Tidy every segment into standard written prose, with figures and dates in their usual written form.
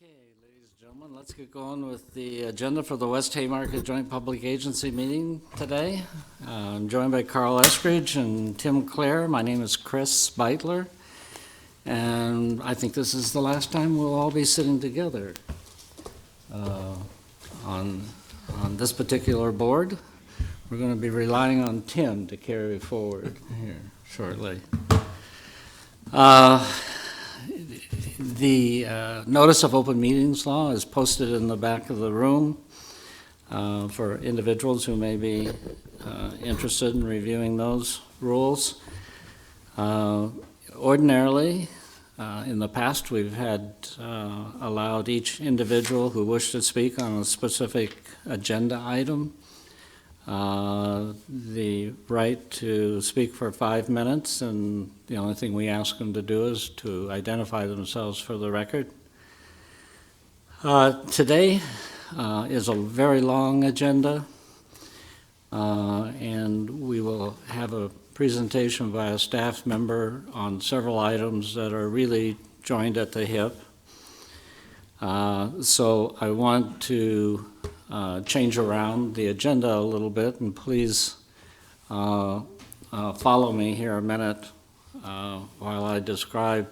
Okay, ladies and gentlemen, let's get going with the agenda for the West Haymarket Joint Public Agency meeting today. I'm joined by Carl Eskridge and Tim Clare. My name is Chris Beitler, and I think this is the last time we'll all be sitting together on this particular board. We're going to be relying on Tim to carry forward here shortly. The notice of open meetings law is posted in the back of the room for individuals who may be interested in reviewing those rules. Ordinarily, in the past, we've had allowed each individual who wished to speak on a specific agenda item the right to speak for 5 minutes, and the only thing we ask them to do is to identify themselves for the record. Today is a very long agenda, and we will have a presentation by a staff member on several items that are really joined at the hip. So I want to change around the agenda a little bit, and please follow me here a minute while I describe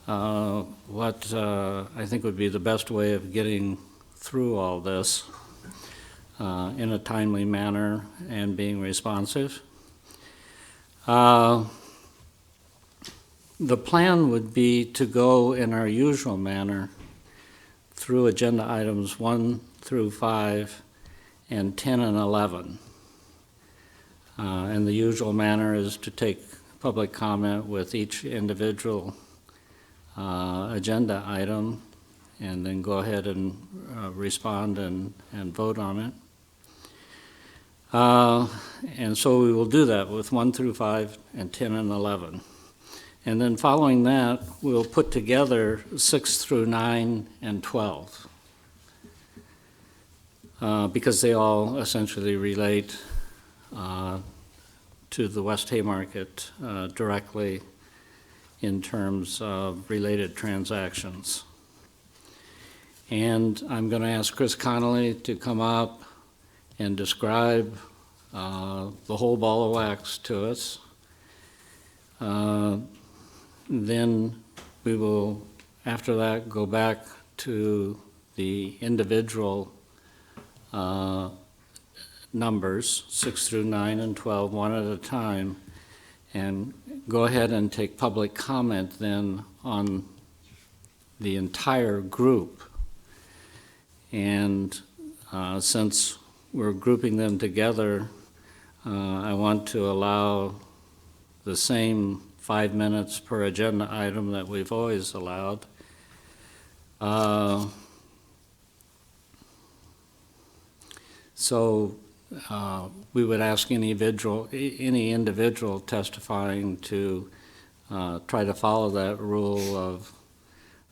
what I think would be the best way of getting through all this in a timely manner and being responsive. The plan would be to go in our usual manner through agenda items 1 through 5 and 10 and 11. And the usual manner is to take public comment with each individual agenda item and then go ahead and respond and vote on it. And so we will do that with 1 through 5 and 10 and 11. And then following that, we'll put together 6 through 9 and 12. Because they all essentially relate to the West Haymarket directly in terms of related transactions. And I'm going to ask Chris Connolly to come up and describe the whole ball of wax to us. Then we will, after that, go back to the individual numbers, 6 through 9 and 12, one at a time, and go ahead and take public comment then on the entire group. And since we're grouping them together, I want to allow the same 5 minutes per agenda item that we've always allowed. So we would ask any individual testifying to try to follow that rule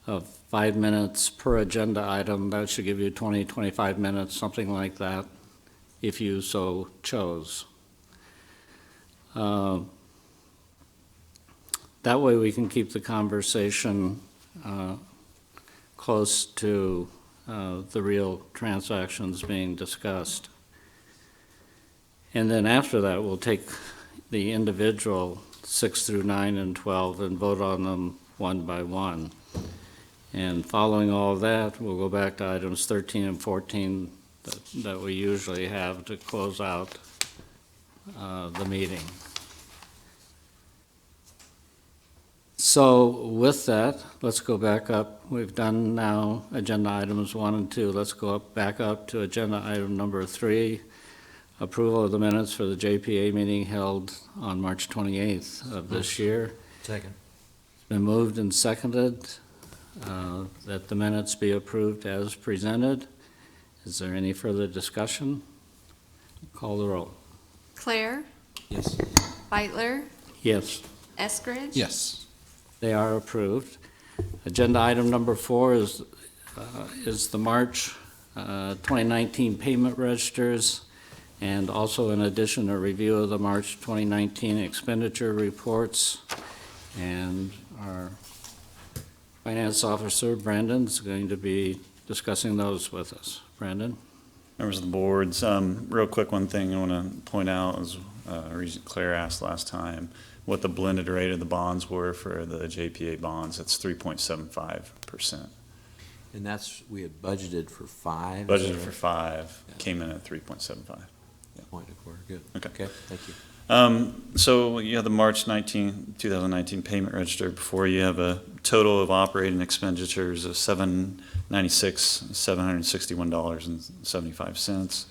of 5 minutes per agenda item. That should give you 20, 25 minutes, something like that, if you so chose. That way we can keep the conversation close to the real transactions being discussed. And then after that, we'll take the individual 6 through 9 and 12 and vote on them one by one. And following all of that, we'll go back to items 13 and 14 that we usually have to close out the meeting. So with that, let's go back up. We've done now agenda items 1 and 2. Let's go back up to agenda item number 3, approval of the minutes for the JPA meeting held on March 28th of this year. Second. It's been moved and seconded that the minutes be approved as presented. Is there any further discussion? Call the roll. Clare? Yes. Beitler? Yes. Eskridge? Yes. They are approved. Agenda item number 4 is the March 2019 payment registers, and also in addition a review of the March 2019 expenditure reports. And our Finance Officer Brandon's going to be discussing those with us. Brandon? Members of the boards, real quick, one thing I want to point out is, Regent Claire asked last time what the blended rate of the bonds were for the JPA bonds. It's 3.75%. And we had budgeted for 5? Budgeted for 5, Yeah. came in at 3.75. Point a quarter, good. Okay. Thank you. So you have the March 2019 payment register before you. Have a total of operating expenditures of $761.75.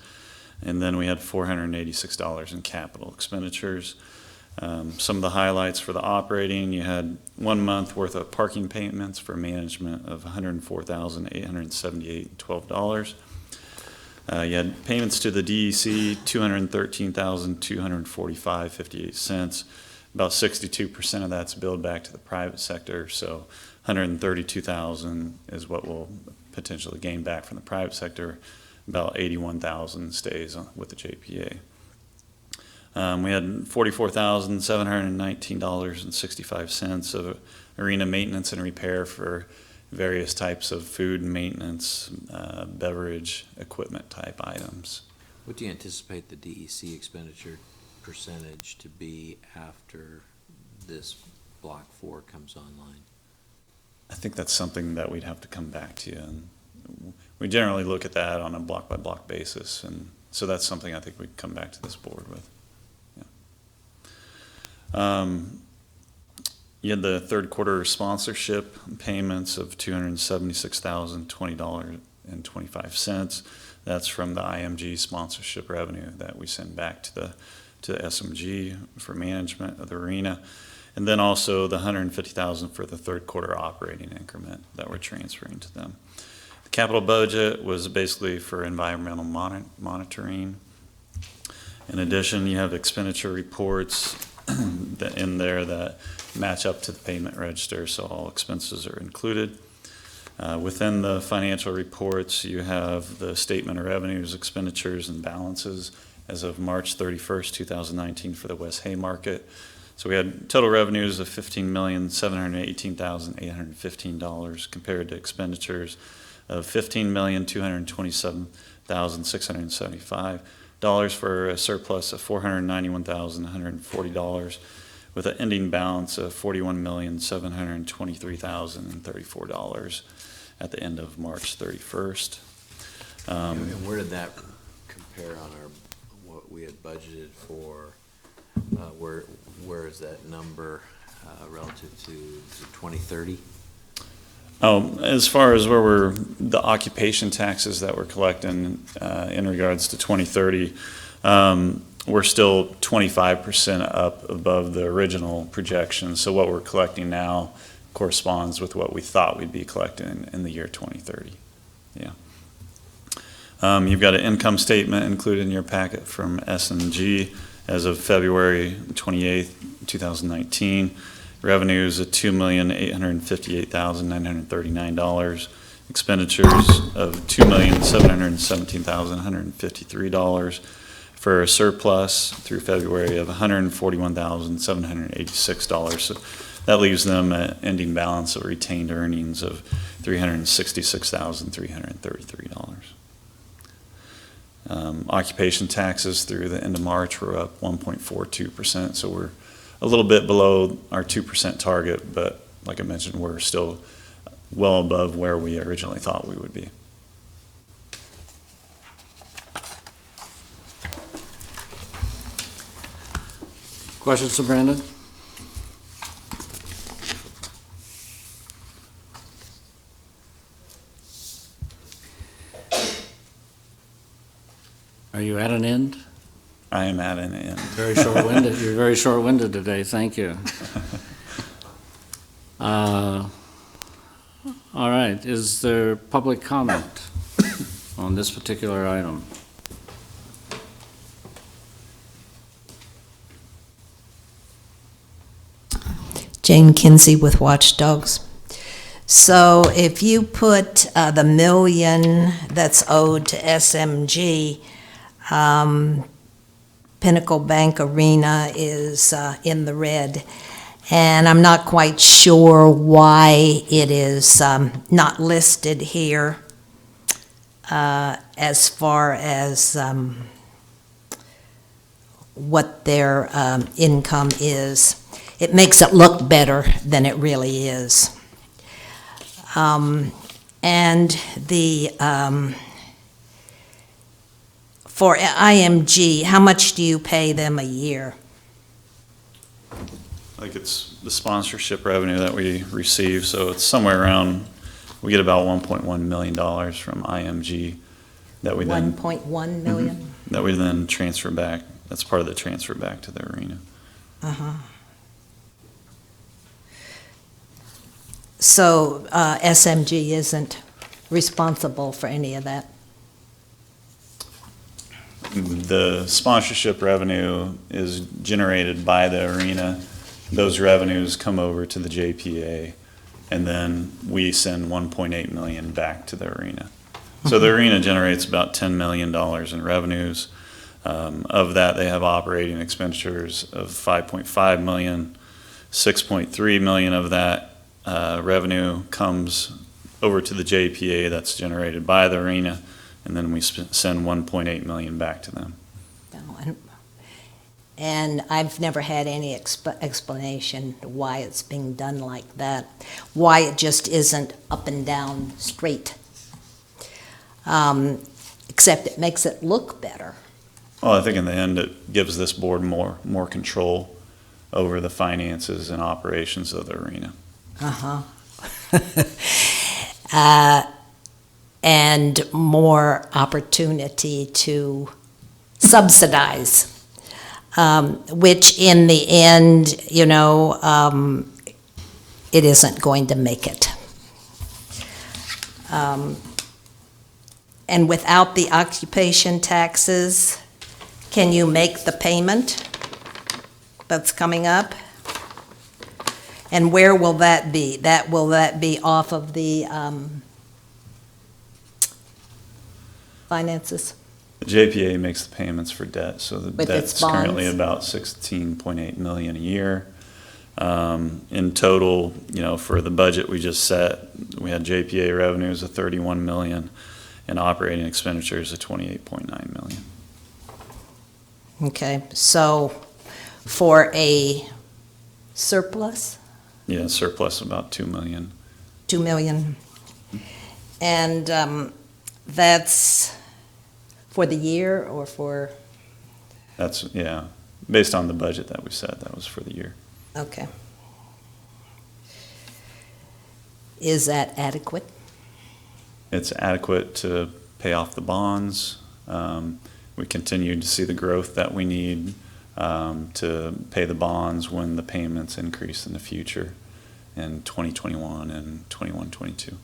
And then we had $486 in capital expenditures. Some of the highlights for the operating, you had 1 month worth of parking payments for management of $104,878.12. You had payments to the DEC, $213,245.58. About 62% of that's billed back to the private sector, so $132,000 is what we'll potentially gain back from the private sector. About $81,000 stays with the JPA. We had $44,719.65 of arena maintenance and repair for various types of food and maintenance, beverage, equipment type items. What do you anticipate the DEC expenditure percentage to be after this Block 4 comes online? I think that's something that we'd have to come back to you, and we generally look at that on a block by block basis, and so that's something I think we'd come back to this board with. Yeah. You had the third quarter sponsorship payments of $276,020.25. That's from the IMG sponsorship revenue that we send back to SMG for management of the arena. And then also the $150,000 for the third quarter operating increment that we're transferring to them. The capital budget was basically for environmental monitoring. In addition, you have expenditure reports in there that match up to the payment register, so all expenses are included. Within the financial reports, you have the statement of revenues, expenditures, and balances as of March 31st, 2019 for the West Haymarket. So we had total revenues of $15,718,815 compared to expenditures of $15,227,675 for a surplus of $491,140 with an ending balance of $41,723,034 at the end of March 31st. And where did that compare on what we had budgeted for? Where is that number relative to 2030? As far as the occupation taxes that we're collecting in regards to 2030, we're still 25% up above the original projection. So what we're collecting now corresponds with what we thought we'd be collecting in the year 2030. Yeah. You've got an income statement included in your packet from S&G as of February 28th, 2019. Revenues of $2,858,939. Expenditures of $2,717,153 for a surplus through February of $141,786. So that leaves them an ending balance of retained earnings of $366,333. Occupation taxes through the end of March were up 1.42%, so we're a little bit below our 2% target, but like I mentioned, we're still well above where we originally thought we would be. Questions for Brandon? Are you at an end? I am at an end. Very short-winded. You're very short-winded today. Thank you. All right. Is there public comment on this particular item? Jane Kinsey with Watchdogs. So if you put the $1 million that's owed to SMG, Pinnacle Bank Arena is in the red. And I'm not quite sure why it is not listed here as far as what their income is. It makes it look better than it really is. And the, for IMG, how much do you pay them a year? I think it's the sponsorship revenue that we receive, so it's somewhere around, we get about $1.1 million from IMG that we then, 1.1 million? that we then transfer back. That's part of the transfer back to the arena. Uh-huh. So SMG isn't responsible for any of that? The sponsorship revenue is generated by the arena. Those revenues come over to the JPA, and then we send 1.8 million back to the arena. So the arena generates about $10 million in revenues. Of that, they have operating expenditures of 5.5 million. 6.3 million of that revenue comes over to the JPA that's generated by the arena, and then we send 1.8 million back to them. And I've never had any explanation why it's being done like that, why it just isn't up and down straight, except it makes it look better. Well, I think in the end, it gives this board more control over the finances and operations of the arena. Uh-huh. And more opportunity to subsidize, which in the end, you know, it isn't going to make it. And without the occupation taxes, can you make the payment that's coming up? And where will that be? Will that be off of the finances? The JPA makes the payments for debt, so the With its debt's currently bonds? about 16.8 million a year. In total, you know, for the budget we just set, we had JPA revenues of 31 million and operating expenditures of 28.9 million. Okay, so for a surplus, Yeah, surplus about 2 million. 2 million. And that's for the year or for, That's, yeah, based on the budget that we set, that was for the year. okay. Is that adequate? It's adequate to pay off the bonds. We continue to see the growth that we need to pay the bonds when the payments increase in the future in 2021 and 21-22.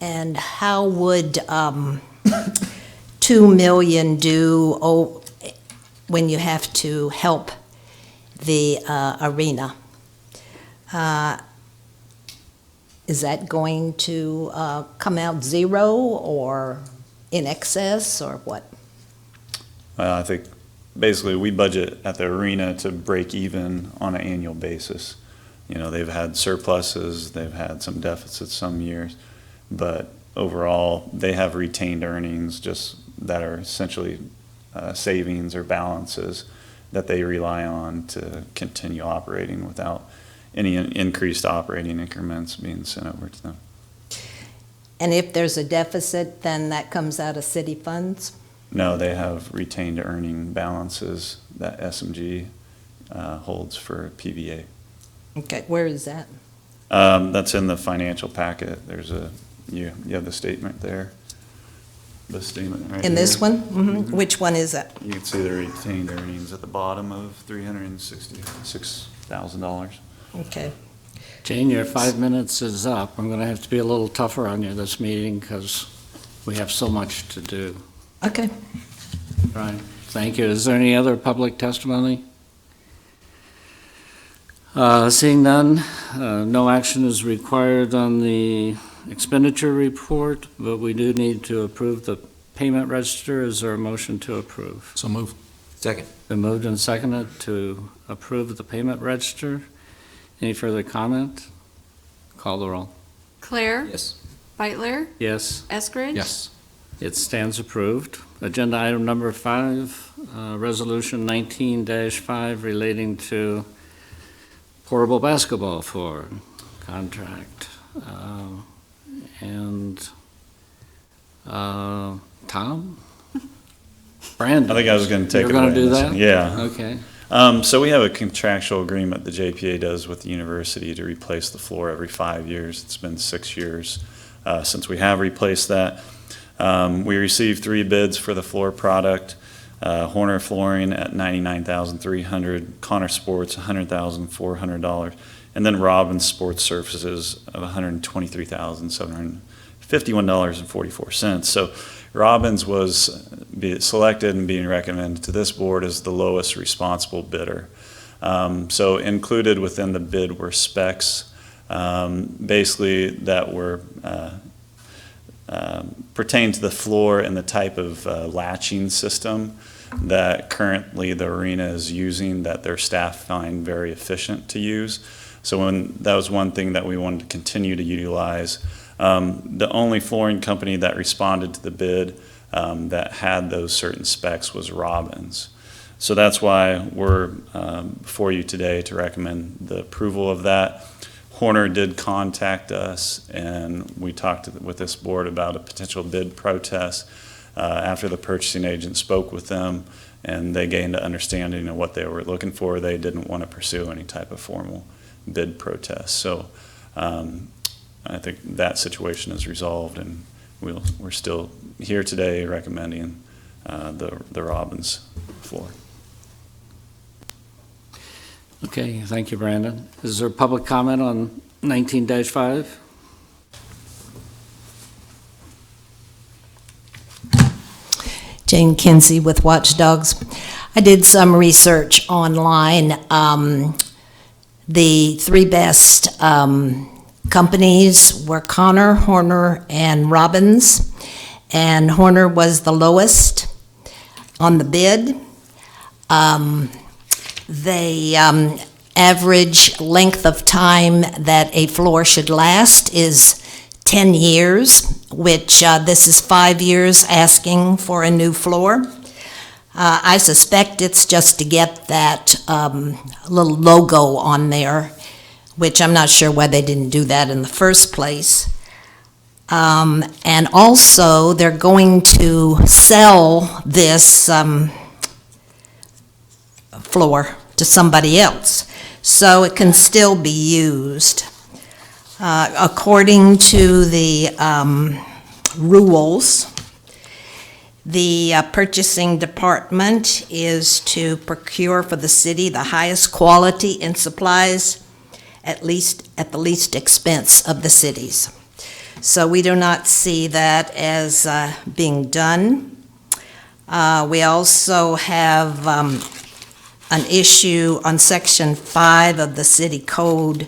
And how would 2 million do when you have to help the arena? Is that going to come out zero or in excess or what? I think basically we budget at the arena to break even on an annual basis. You know, they've had surpluses, they've had some deficits some years, but overall they have retained earnings just that are essentially savings or balances that they rely on to continue operating without any increased operating increments being sent over to them. And if there's a deficit, then that comes out of city funds? No, they have retained earning balances that SMG holds for PBA. Okay, where is that? That's in the financial packet. There's you have the statement there. The statement right In this here. one? Mm-hmm. Which one is that? You can see the retained earnings at the bottom of $366,000. Okay. Jane, your 5 minutes is up. I'm going to have to be a little tougher on you this meeting because we have so much to do. Okay. Right. Thank you. Is there any other public testimony? Seeing none, no action is required on the expenditure report, but we do need to approve the payment register. Is there a motion to approve? So move. Second. Been moved and seconded to approve the payment register. Any further comment? Call the roll. Claire, Yes. Beitler, Yes, Eskridge. Yes. it stands approved. Agenda item number 5, Resolution 19-5 relating to portable basketball floor contract. And Tom? Brandon? I think I was going to take You're it gonna away do on this that? one. Yeah. Okay. So we have a contractual agreement the JPA does with the university to replace the floor every 5 years. It's been 6 years since we have replaced that. We received 3 bids for the floor product. Horner Flooring at $99,300, Connor Sports $100,400, and then Robbins Sports Surfaces of $123,751.44. So Robbins was selected and being recommended to this board as the lowest responsible bidder. So included within the bid were specs, basically that were pertain to the floor and the type of latching system that currently the arena is using that their staff find very efficient to use. So that was one thing that we wanted to continue to utilize. The only flooring company that responded to the bid that had those certain specs was Robbins. So that's why we're before you today to recommend the approval of that. Horner did contact us, and we talked with this board about a potential bid protest. After the purchasing agent spoke with them, and they gained an understanding of what they were looking for, they didn't want to pursue any type of formal bid protest. So I think that situation is resolved, and we're still here today recommending the Robbins floor. Okay, thank you, Brandon. Is there public comment on 19-5? Jane Kinsey with Watchdogs. I did some research online. The 3 best companies were Connor, Horner, and Robbins, and Horner was the lowest on the bid. The average length of time that a floor should last is 10 years, which this is 5 years asking for a new floor. I suspect it's just to get that little logo on there, which I'm not sure why they didn't do that in the first place. And also, they're going to sell this floor to somebody else, so it can still be used. According to the rules, the purchasing department is to procure for the city the highest quality and supplies at the least expense of the cities. So we do not see that as being done. We also have an issue on Section 5 of the City Code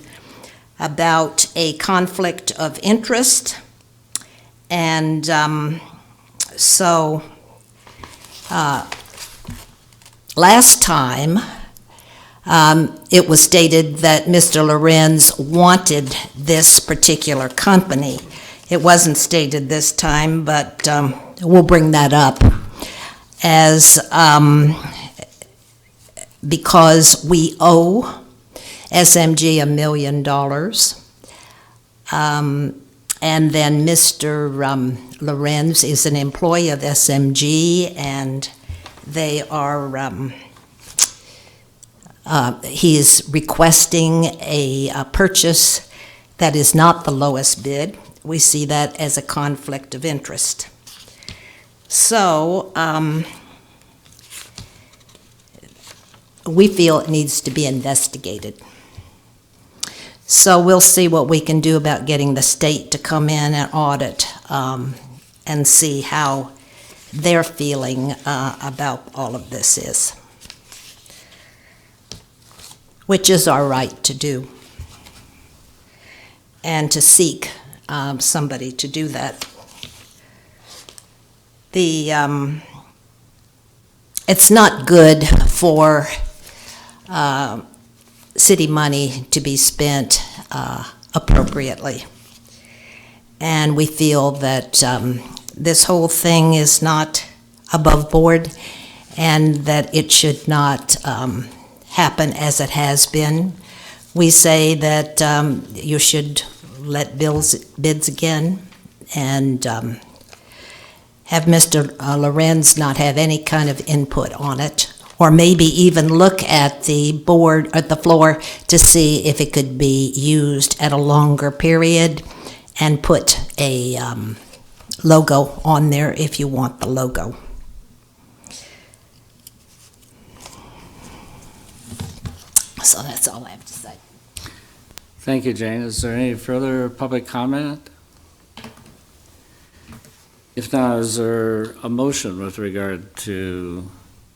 about a conflict of interest. And last time, it was stated that Mr. Lorenz wanted this particular company. It wasn't stated this time, but we'll bring that up as because we owe SMG $1 million. And then Mr. Lorenz is an employee of SMG, and they are, he is requesting a purchase that is not the lowest bid. We see that as a conflict of interest. So, we feel it needs to be investigated. So we'll see what we can do about getting the state to come in and audit and see how their feeling about all of this is, which is our right to do, and to seek somebody to do that. The it's not good for city money to be spent appropriately. And we feel that this whole thing is not above board and that it should not happen as it has been. We say that you should let bids again and have Mr. Lorenz not have any kind of input on it, or maybe even look at the board, at the floor, to see if it could be used at a longer period and put a logo on there if you want the logo. So that's all I have to say. Thank you, Jane. Is there any further public comment? If not, is there a motion with regard to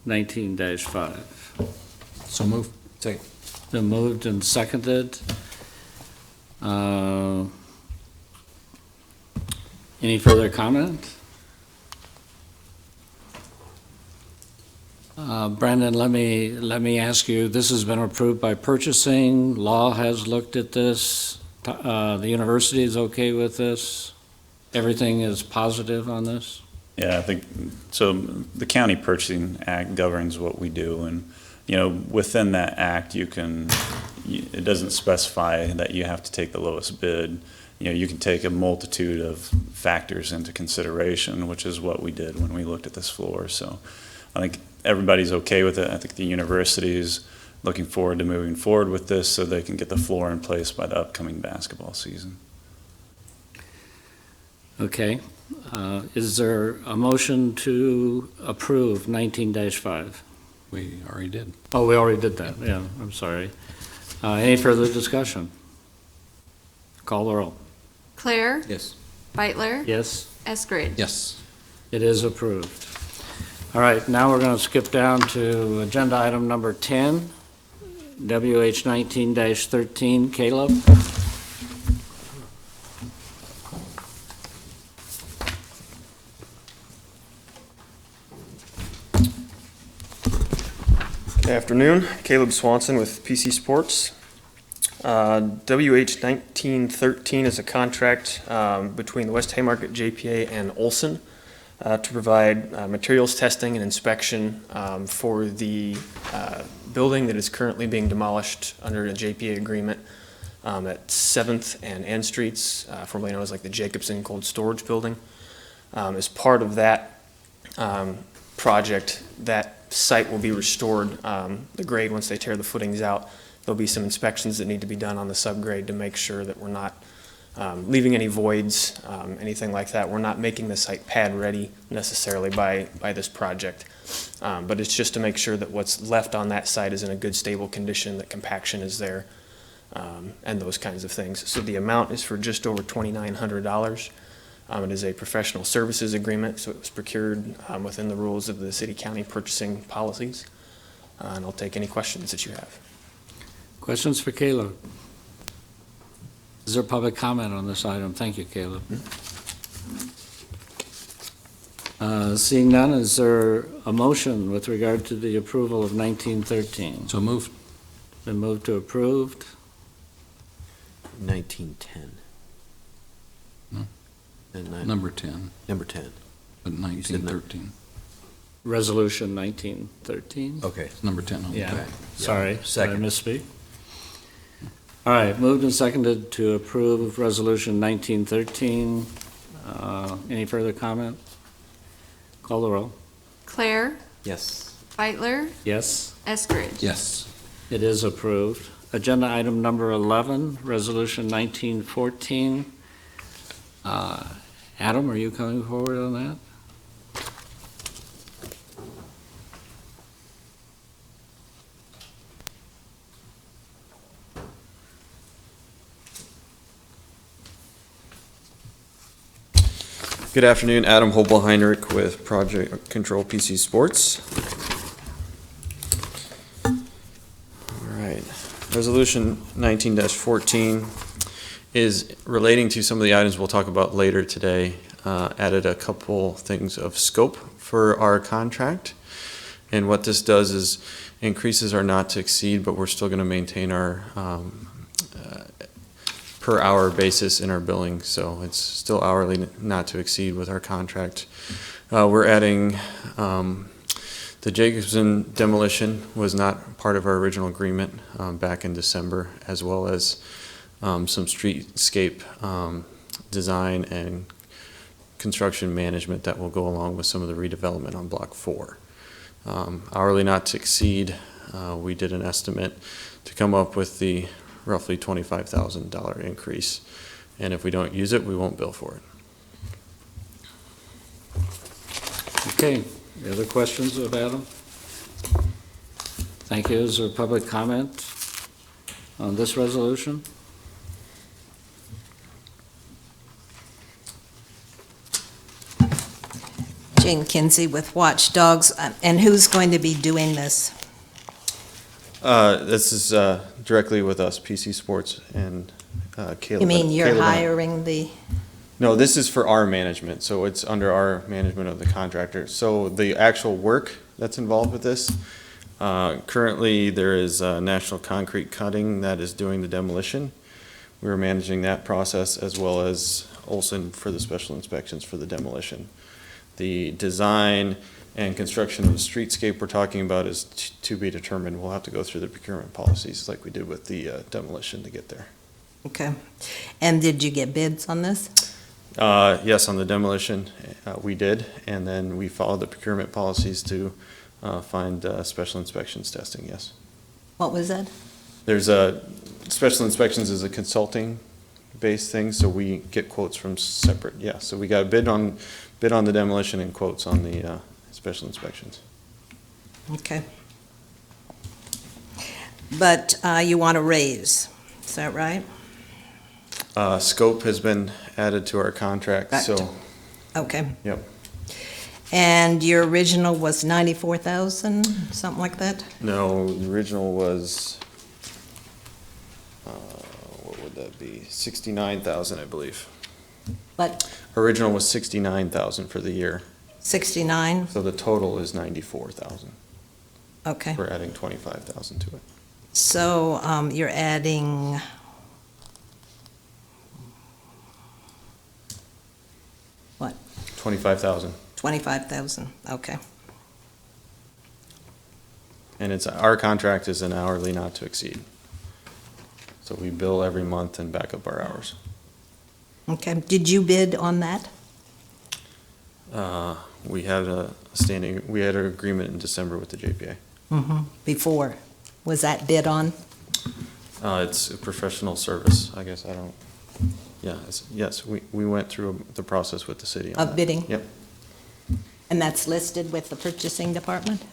19-5? So move. Second. Been moved and seconded. Any further comment? Brandon, let me ask you, this has been approved by purchasing, law has looked at this, the university is okay with this? Everything is positive on this? Yeah, I think, so the County Purchasing Act governs what we do, and, within that act, it doesn't specify that you have to take the lowest bid. You can take a multitude of factors into consideration, which is what we did when we looked at this floor. So I think everybody's okay with it. I think the university is looking forward to moving forward with this so they can get the floor in place by the upcoming basketball season. Okay. Is there a motion to approve 19-5? We already did. Oh, we already did that, yeah, I'm sorry. Any further discussion? Call the roll. Claire, Yes. Beitler, Yes, Eskridge. Yes. it is approved. All right, now we're going to skip down to agenda item number 10, WH 19-13. Caleb? Good afternoon, Caleb Swanson with PC Sports. WH 1913 is a contract between the West Haymarket JPA and Olson to provide materials testing and inspection for the building that is currently being demolished under a JPA agreement at 7th and N Streets, formerly known as like the Jacobson Cold Storage Building. As part of that project, that site will be restored, the grade, once they tear the footings out. There'll be some inspections that need to be done on the subgrade to make sure that we're not leaving any voids, anything like that. We're not making the site pad ready necessarily by this project, but it's just to make sure that what's left on that site is in a good, stable condition, that compaction is there, and those kinds of things. So the amount is for just over $2,900. It is a professional services agreement, so it was procured within the rules of the city-county purchasing policies. And I'll take any questions that you have. Questions for Caleb? Is there public comment on this item? Thank you, Caleb. Seeing none, is there a motion with regard to the approval of 1913? So moved. Been moved to approved. 1910. No. And Number 10, number 10. but 1913. Resolution 1913? Okay. It's number 10 on the Yeah. back. Sorry, did I Second. misspeak? All right, moved and seconded to approve Resolution 1913. Any further comment? Call the roll. Claire, Yes. Beitler, Yes, Eskridge. Yes. it is approved. Agenda item number 11, Resolution 1914. Adam, are you coming forward on that? Good afternoon, Adam Hobel-Heinrich with Project Control PC Sports. All right, Resolution 19-14 is relating to some of the items we'll talk about later today. Added a couple things of scope for our contract. And what this does is increases our not to exceed, but we're still going to maintain our per hour basis in our billing. So it's still hourly not to exceed with our contract. We're adding the Jacobson demolition was not part of our original agreement back in December, as well as some streetscape design and construction management that will go along with some of the redevelopment on Block 4. Hourly not to exceed, we did an estimate to come up with the roughly $25,000 increase. And if we don't use it, we won't bill for it. Okay, any other questions of Adam? Thank you. Is there public comment on this resolution? Jane Kinsey with Watchdogs, and who's going to be doing this? This is directly with us, PC Sports and Caleb. You mean you're Caleb and I. hiring the, No, this is for our management, so it's under our management of the contractor. So the actual work that's involved with this, currently there is National Concrete Cutting that is doing the demolition. We're managing that process as well as Olson for the special inspections for the demolition. The design and construction of the streetscape we're talking about is to be determined. We'll have to go through the procurement policies like we did with the demolition to get there. okay. And did you get bids on this? Yes, on the demolition, we did, and then we followed the procurement policies to find special inspections testing, yes. What was that? There's special inspections is a consulting-based thing, so we get quotes from separate, yeah. So we got a bid on the demolition and quotes on the special inspections. Okay. But you want to raise, is that right? Scope has been added to our contract, Right. so, Okay. yep. And your original was 94,000, something like that? No, the original was, what would that be? 69,000, I believe. What, Original was 69,000 for the year, 69? so the total is 94,000. Okay. We're adding 25,000 to it. So you're adding, what, 25,000, 25,000? Okay. and it's, our contract is an hourly not to exceed. So we bill every month and back up our hours. Okay. Did you bid on that? We had we had an agreement in December with the JPA. Mm-hmm. Before? Was that bid on? It's a professional service, I guess, I don't, yeah, yes, we went through the process with the city on Of that. bidding? Yep. And that's listed with the purchasing department?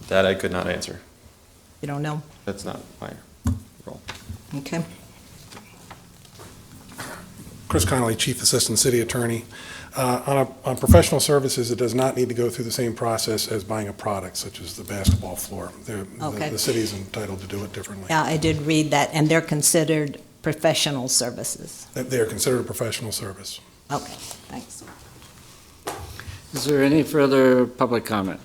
That I could not answer. You don't know? That's not my role. Okay. Chris Connolly, Chief Assistant City Attorney. On professional services, it does not need to go through the same process as buying a product such as the basketball floor. Okay. The city's entitled to do it differently. Yeah, I did read that, and they're considered professional services. They are considered a professional service. Okay, thanks. Is there any further public comment?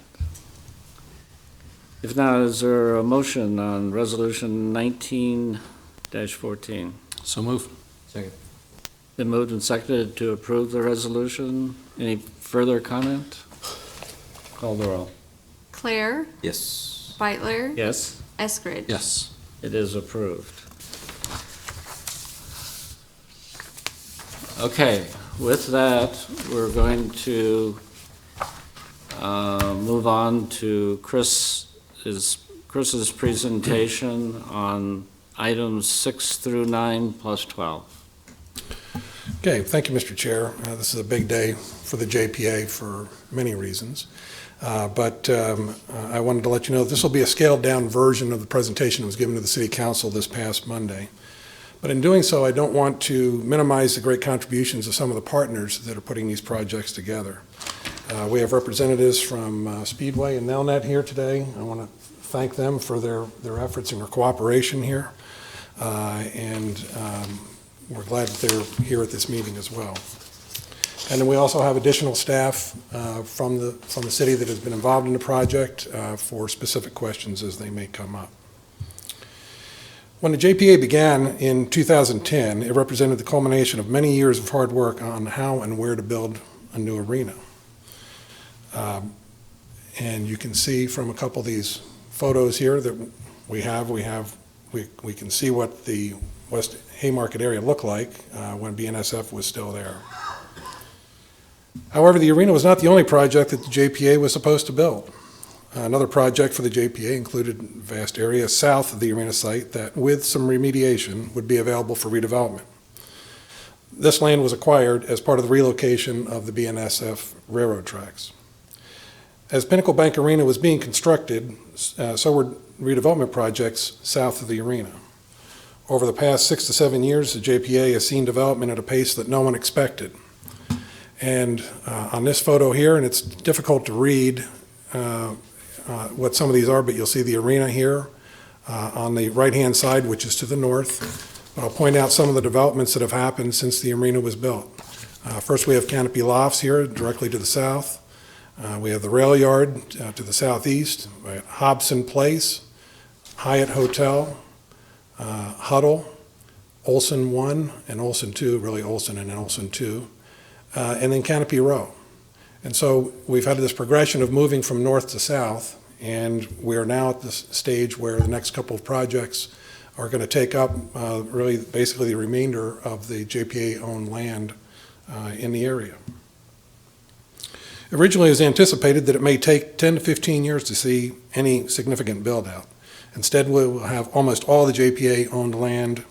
If not, is there a motion on Resolution 19-14? So move. Second. Been moved and seconded to approve the resolution. Any further comment? Call the roll. Claire, Yes. Beitler, Yes, Eskridge. Yes. it is approved. Okay, with that, we're going to move on to Chris's presentation on items 6 through 9 plus 12. Okay, thank you, Mr. Chair. This is a big day for the JPA for many reasons. But I wanted to let you know that this will be a scaled-down version of the presentation that was given to the City Council this past Monday. But in doing so, I don't want to minimize the great contributions of some of the partners that are putting these projects together. We have representatives from Speedway and Nelnet here today. I want to thank them for their efforts and their cooperation here. And we're glad that they're here at this meeting as well. And then we also have additional staff from the city that has been involved in the project for specific questions as they may come up. When the JPA began in 2010, it represented the culmination of many years of hard work on how and where to build a new arena. And you can see from a couple of these photos here that we can see what the West Haymarket area looked like when BNSF was still there. However, the arena was not the only project that the JPA was supposed to build. Another project for the JPA included a vast area south of the arena site that, with some remediation, would be available for redevelopment. This land was acquired as part of the relocation of the BNSF railroad tracks. As Pinnacle Bank Arena was being constructed, so were redevelopment projects south of the arena. Over the past 6 to 7 years, the JPA has seen development at a pace that no one expected. And on this photo here, and it's difficult to read what some of these are, but you'll see the arena here on the right-hand side, which is to the north. But I'll point out some of the developments that have happened since the arena was built. First, we have Canopy Lofts here, directly to the south. We have the rail yard to the southeast, right? Hobson Place, Hyatt Hotel, Huddle, Olson 1 and Olson 2, really Olson and then Olson 2, and then Canopy Row. And so we've had this progression of moving from north to south, and we're now at this stage where the next couple of projects are going to take up really basically the remainder of the JPA-owned land in the area. Originally, it was anticipated that it may take 10 to 15 years to see any significant build-out. Instead, we will have almost all the JPA-owned land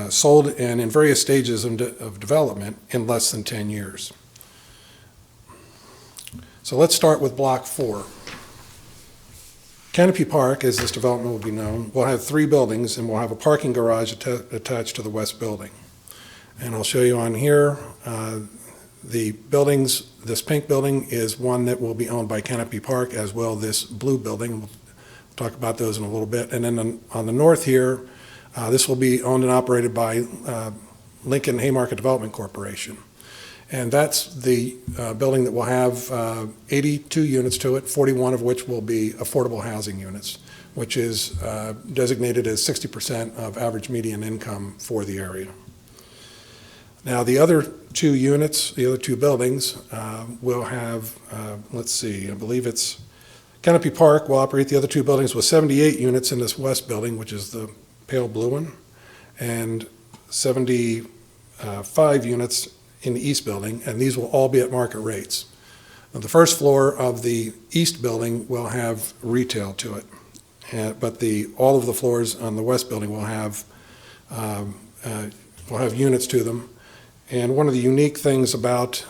sold and in various stages of development in less than 10 years. So let's start with Block 4. Canopy Park, as this development will be known, will have 3 buildings and will have a parking garage attached to the west building. And I'll show you on here, the buildings, this pink building is one that will be owned by Canopy Park, as well this blue building. We'll talk about those in a little bit. And then on the north here, this will be owned and operated by Lincoln Haymarket Development Corporation. And that's the building that will have 82 units to it, 41 of which will be affordable housing units, which is designated as 60% of average median income for the area. Now, the other 2 units, the other 2 buildings will have, let's see, I believe it's Canopy Park will operate the other 2 buildings with 78 units in this west building, which is the pale blue one, and 75 units in the east building, and these will all be at market rates. Now, the first floor of the east building will have retail to it, but all of the floors on the west building will have units to them. And one of the unique things about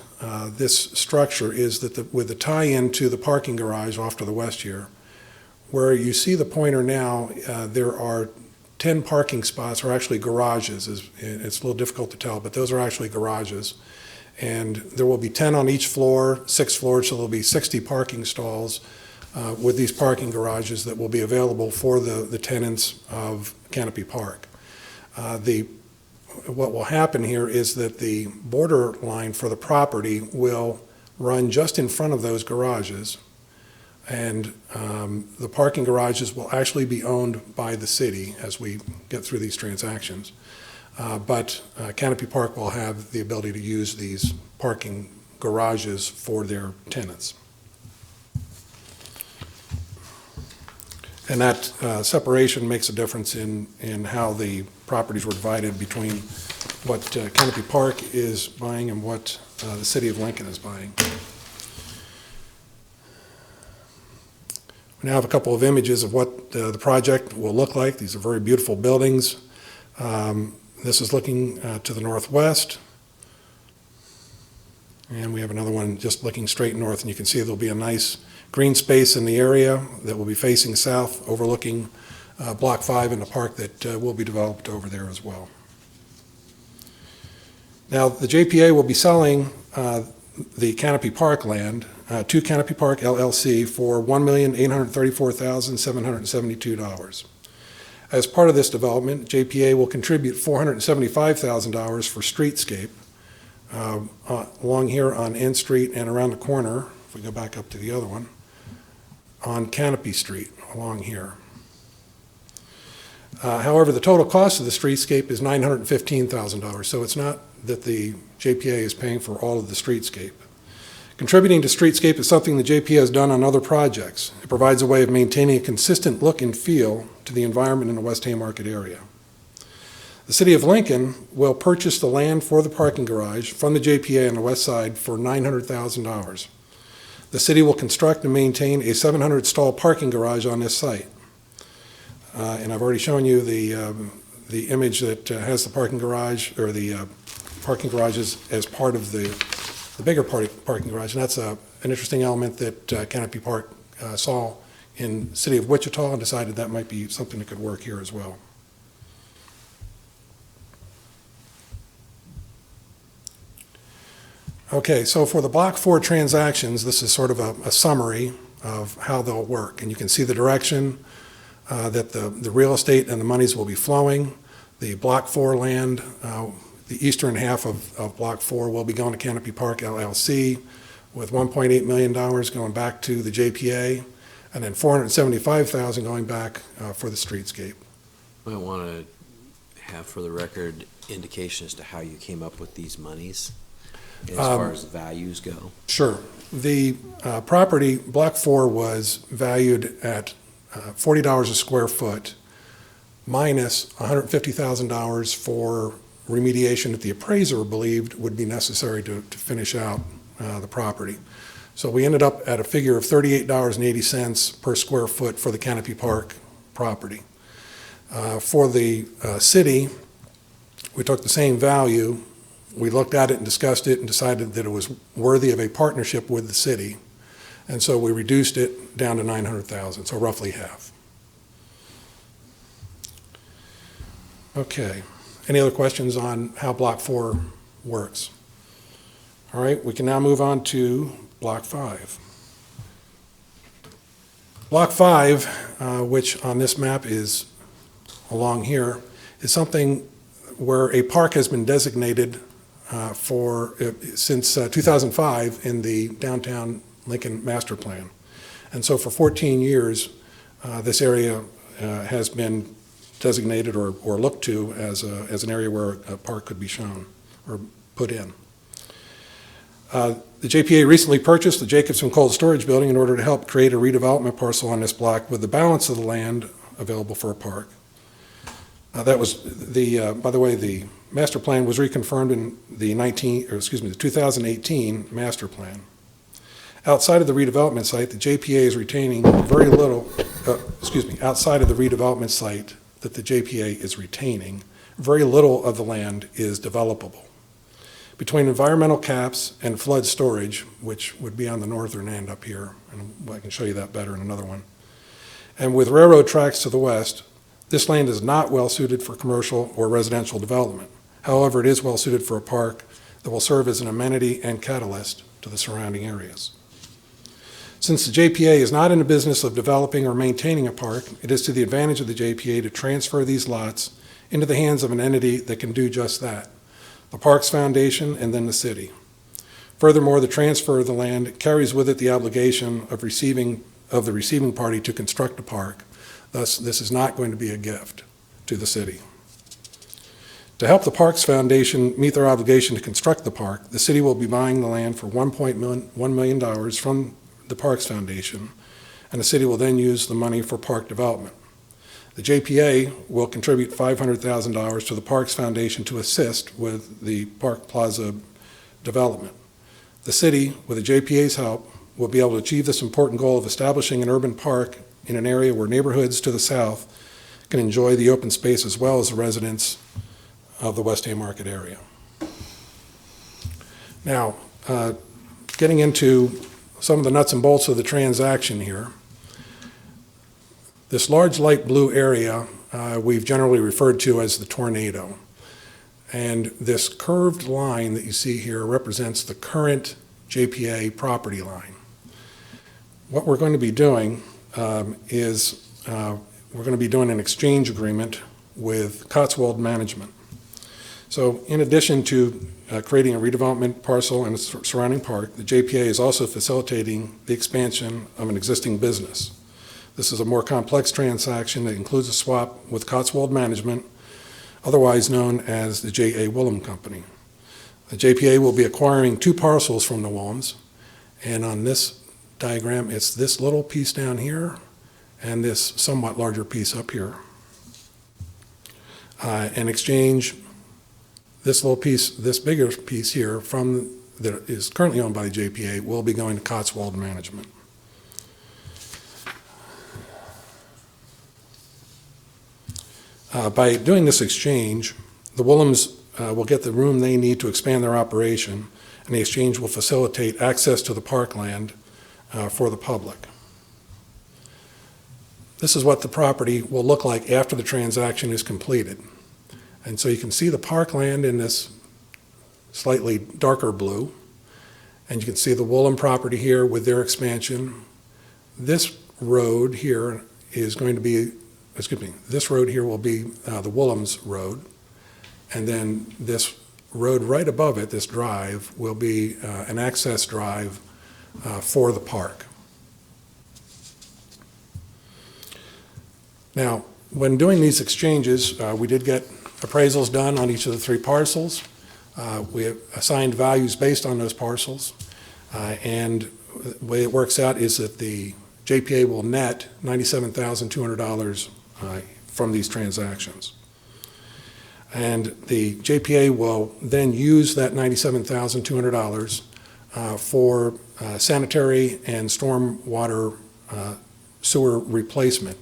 this structure is that with the tie-in to the parking garage off to the west here, where you see the pointer now, there are 10 parking spots, or actually garages. It's a little difficult to tell, but those are actually garages. And there will be 10 on each floor, 6 floors, so there'll be 60 parking stalls with these parking garages that will be available for the tenants of Canopy Park. What will happen here is that the border line for the property will run just in front of those garages, and the parking garages will actually be owned by the city as we get through these transactions. But Canopy Park will have the ability to use these parking garages for their tenants. And that separation makes a difference in how the properties were divided between what Canopy Park is buying and what the city of Lincoln is buying. We now have a couple of images of what the project will look like. These are very beautiful buildings. This is looking to the northwest. And we have another one just looking straight north, and you can see there'll be a nice green space in the area that will be facing south, overlooking Block 5 and the park that will be developed over there as well. Now, the JPA will be selling the Canopy Park land to Canopy Park LLC for $1,834,772. As part of this development, JPA will contribute $475,000 for streetscape, along here on N Street and around the corner, if we go back up to the other one, on Canopy Street along here. However, the total cost of the streetscape is $915,000, so it's not that the JPA is paying for all of the streetscape. Contributing to streetscape is something the JPA has done on other projects. It provides a way of maintaining a consistent look and feel to the environment in the West Haymarket area. The City of Lincoln will purchase the land for the parking garage from the JPA on the west side for $900,000. The city will construct and maintain a 700-stall parking garage on this site. And I've already shown you the image that has the parking garage, or the parking garages as part of the bigger parking garage. And that's an interesting element that Canopy Park saw in the city of Wichita and decided that might be something that could work here as well. Okay, so for the Block 4 transactions, this is sort of a summary of how they'll work. And you can see the direction that the real estate and the monies will be flowing. The Block 4 land, the eastern half of Block 4 will be going to Canopy Park LLC with $1.8 million going back to the JPA, and then $475,000 going back for the streetscape. I want to have, for the record, indication as to how you came up with these monies as far as values go. Sure. The property, Block 4, was valued at $40 a square foot, minus $150,000 for remediation that the appraiser believed would be necessary to finish out the property. So we ended up at a figure of $38.80 per square foot for the Canopy Park property. For the city, we took the same value. We looked at it and discussed it and decided that it was worthy of a partnership with the city. And so we reduced it down to $900,000, so roughly half. Okay. Any other questions on how Block 4 works? All right, we can now move on to Block 5. Block 5, which on this map is along here, is something where a park has been designated since 2005 in the downtown Lincoln Master Plan. And so for 14 years, this area has been designated or looked to as an area where a park could be shown or put in. The JPA recently purchased the Jacobson Cold Storage Building in order to help create a redevelopment parcel on this block with the balance of the land available for a park. That was by the way, the master plan was reconfirmed in the 2018 master plan. Outside of the redevelopment site, the JPA is retaining very little, outside of the redevelopment site that the JPA is retaining, very little of the land is developable. Between environmental caps and flood storage, which would be on the northern end up here, and I can show you that better in another one, and with railroad tracks to the west, this land is not well suited for commercial or residential development. However, it is well suited for a park that will serve as an amenity and catalyst to the surrounding areas. Since the JPA is not in the business of developing or maintaining a park, it is to the advantage of the JPA to transfer these lots into the hands of an entity that can do just that, the Parks Foundation and then the city. Furthermore, the transfer of the land carries with it the obligation of the receiving party to construct a park. Thus, this is not going to be a gift to the city. To help the Parks Foundation meet their obligation to construct the park, the city will be buying the land for $1.1 million from the Parks Foundation, and the city will then use the money for park development. The JPA will contribute $500,000 to the Parks Foundation to assist with the Park Plaza development. The city, with the JPA's help, will be able to achieve this important goal of establishing an urban park in an area where neighborhoods to the south can enjoy the open space as well as the residents of the West Haymarket area. Now, getting into some of the nuts and bolts of the transaction here. This large light blue area we've generally referred to as the tornado. And this curved line that you see here represents the current JPA property line. What we're going to be doing is we're going to be doing an exchange agreement with Cotswold Management. So in addition to creating a redevelopment parcel and a surrounding park, the JPA is also facilitating the expansion of an existing business. This is a more complex transaction that includes a swap with Cotswold Management, otherwise known as the J.A. Willem Company. The JPA will be acquiring 2 parcels from the Willems, and on this diagram, it's this little piece down here and this somewhat larger piece up here. In exchange, this little piece, this bigger piece here that is currently owned by the JPA will be going to Cotswold Management. By doing this exchange, the Willems will get the room they need to expand their operation, and the exchange will facilitate access to the parkland for the public. This is what the property will look like after the transaction is completed. And so you can see the parkland in this slightly darker blue, and you can see the Willem property here with their expansion. This road here is going to be, this road here will be the Willems Road, and then this road right above it, this drive, will be an access drive for the park. Now, when doing these exchanges, we did get appraisals done on each of the 3 parcels. We have assigned values based on those parcels, and the way it works out is that the JPA will net $97,200 from these transactions. And the JPA will then use that $97,200 for sanitary and stormwater sewer replacement.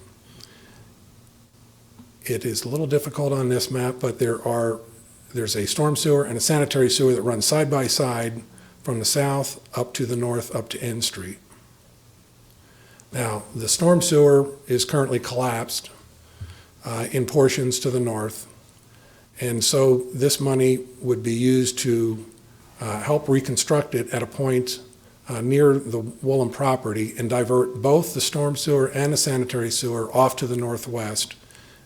It is a little difficult on this map, but there's a storm sewer and a sanitary sewer that runs side by side from the south up to the north up to N Street. Now, the storm sewer is currently collapsed in portions to the north, and so this money would be used to help reconstruct it at a point near the Willem property and divert both the storm sewer and the sanitary sewer off to the northwest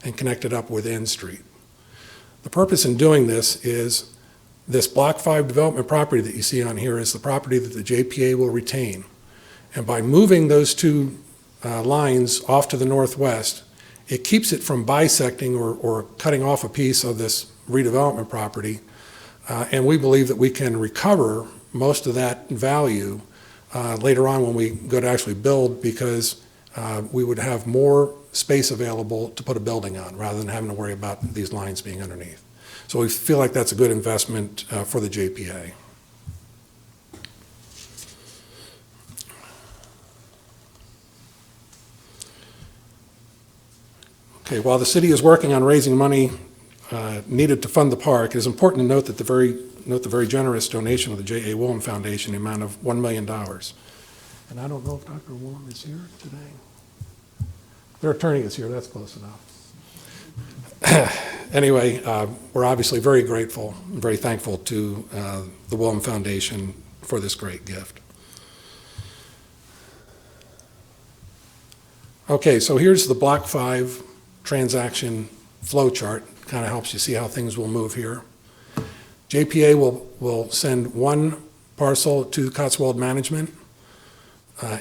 and connect it up with N Street. The purpose in doing this is this Block 5 development property that you see on here is the property that the JPA will retain. And by moving those 2 lines off to the northwest, it keeps it from bisecting or cutting off a piece of this redevelopment property. And we believe that we can recover most of that value later on when we go to actually build, because we would have more space available to put a building on rather than having to worry about these lines being underneath. So we feel like that's a good investment for the JPA. Okay, while the city is working on raising money needed to fund the park, it is important to note that the very generous donation of the J.A. Willem Foundation, the amount of $1 million. And I don't know if Dr. Willem is here today. Their attorney is here, that's close enough. Anyway, we're obviously very grateful and very thankful to the Willem Foundation for this great gift. Okay, so here's the Block 5 transaction flow chart. Kind of helps you see how things will move here. JPA will send 1 parcel to Cotswold Management,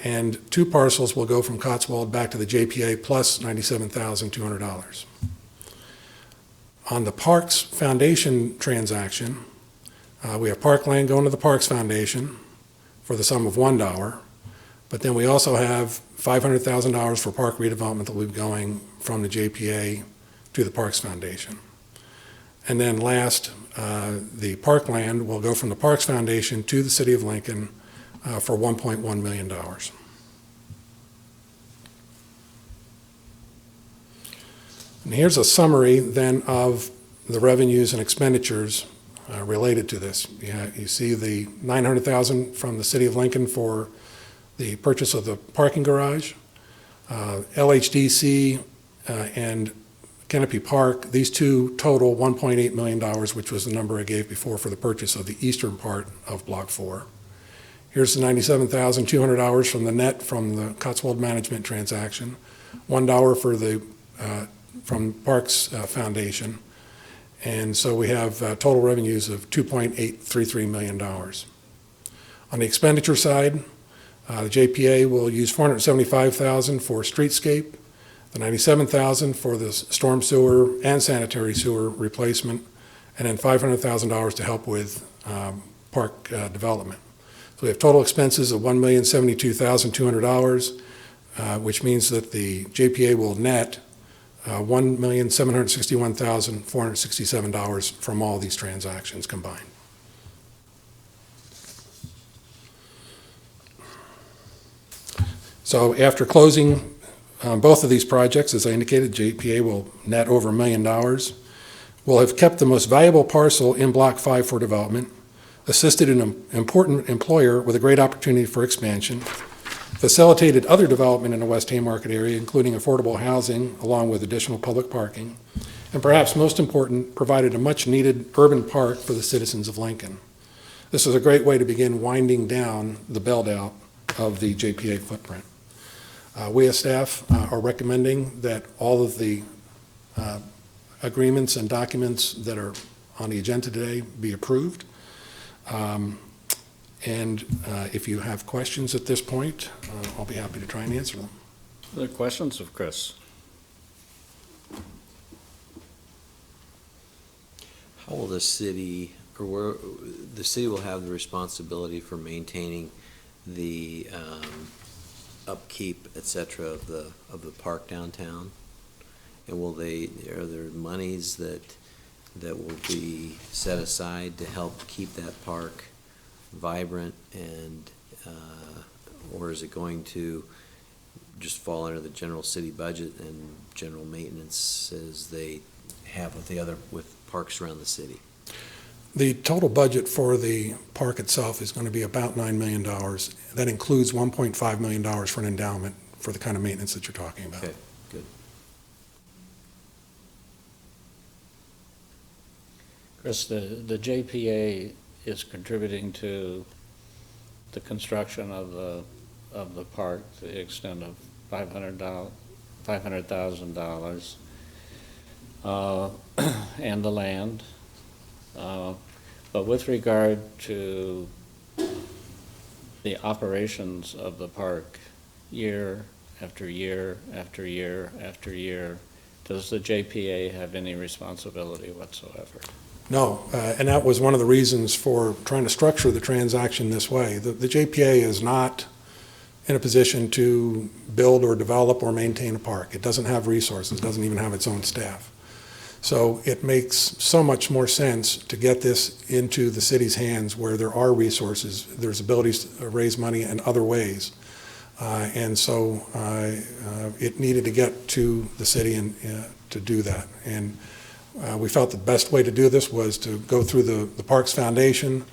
and 2 parcels will go from Cotswold back to the JPA plus $97,200. On the Parks Foundation transaction, we have parkland going to the Parks Foundation for the sum of $1, but then we also have $500,000 for park redevelopment that will be going from the JPA to the Parks Foundation. And then last, the parkland will go from the Parks Foundation to the City of Lincoln for $1.1 million. And here's a summary then of the revenues and expenditures related to this. You see the $900,000 from the City of Lincoln for the purchase of the parking garage, LHDC and Canopy Park. These 2 total $1.8 million, which was the number I gave before for the purchase of the eastern part of Block 4. Here's the $97,200 from the net from the Cotswold Management transaction, $1 for the from Parks Foundation, And so we have total revenues of $2.833 million. On the expenditure side, the JPA will use $475,000 for streetscape, the $97,000 for the storm sewer and sanitary sewer replacement, and then $500,000 to help with park development. So we have total expenses of $1,072,200, which means that the JPA will net $1,761,467 from all these transactions combined. So after closing both of these projects, as I indicated, JPA will net over $1 million. We'll have kept the most valuable parcel in Block 5 for development, assisted an important employer with a great opportunity for expansion, facilitated other development in the West Haymarket area, including affordable housing along with additional public parking, and perhaps most important, provided a much-needed urban park for the citizens of Lincoln. This is a great way to begin winding down the build-out of the JPA footprint. We as staff are recommending that all of the agreements and documents that are on the agenda today be approved. And if you have questions at this point, I'll be happy to try and answer them. Other questions of Chris? How will the city, the city will have the responsibility for maintaining the upkeep, et cetera, of the park downtown? And are there monies that will be set aside to help keep that park vibrant, and or is it going to just fall under the general city budget and general maintenance as they have with parks around the city? The total budget for the park itself is going to be about $9 million. That includes $1.5 million for an endowment for the kind of maintenance that you're talking about. Okay, good. Chris, the JPA is contributing to the construction of the park to the extent of $500,000 and the land. But with regard to the operations of the park year after year after year after year, does the JPA have any responsibility whatsoever? No, and that was one of the reasons for trying to structure the transaction this way. The JPA is not in a position to build or develop or maintain a park. It doesn't have resources, it doesn't even have its own staff. So it makes so much more sense to get this into the city's hands where there are resources, there's abilities to raise money in other ways. And so it needed to get to the city and to do that. And we felt the best way to do this was to go through the Parks Foundation and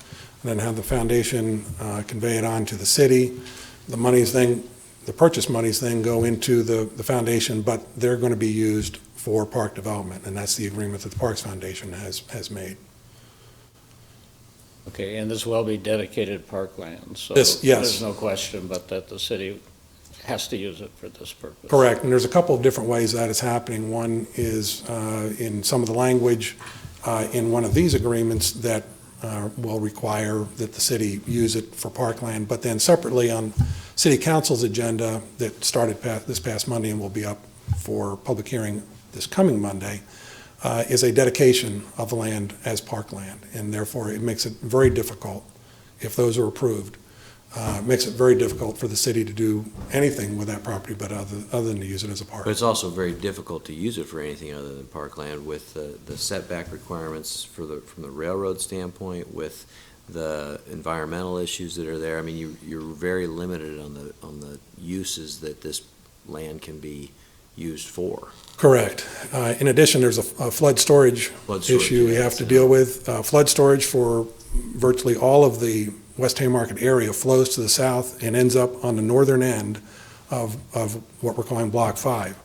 then have the foundation convey it on to the city. The monies then, the purchase monies then go into the foundation, but they're going to be used for park development, and that's the agreement that the Parks Foundation has made. Okay, and this will be dedicated parkland, so Yes. there's no question but that the city has to use it for this purpose. Correct, and there's a couple of different ways that is happening. One is in some of the language in one of these agreements that will require that the city use it for parkland, but then separately on City Council's agenda that started this past Monday and will be up for public hearing this coming Monday, is a dedication of the land as parkland, and therefore it makes it very difficult, if those are approved, makes it very difficult for the city to do anything with that property but other than to use it as a park. But it's also very difficult to use it for anything other than parkland with the setback requirements from the railroad standpoint, with the environmental issues that are there. I mean, you're very limited on the uses that this land can be used for. Correct. In addition, there's a flood storage issue we have to deal with. Flood storage for virtually all of the West Haymarket area flows to the south and ends up on the northern end of what we're calling Block 5.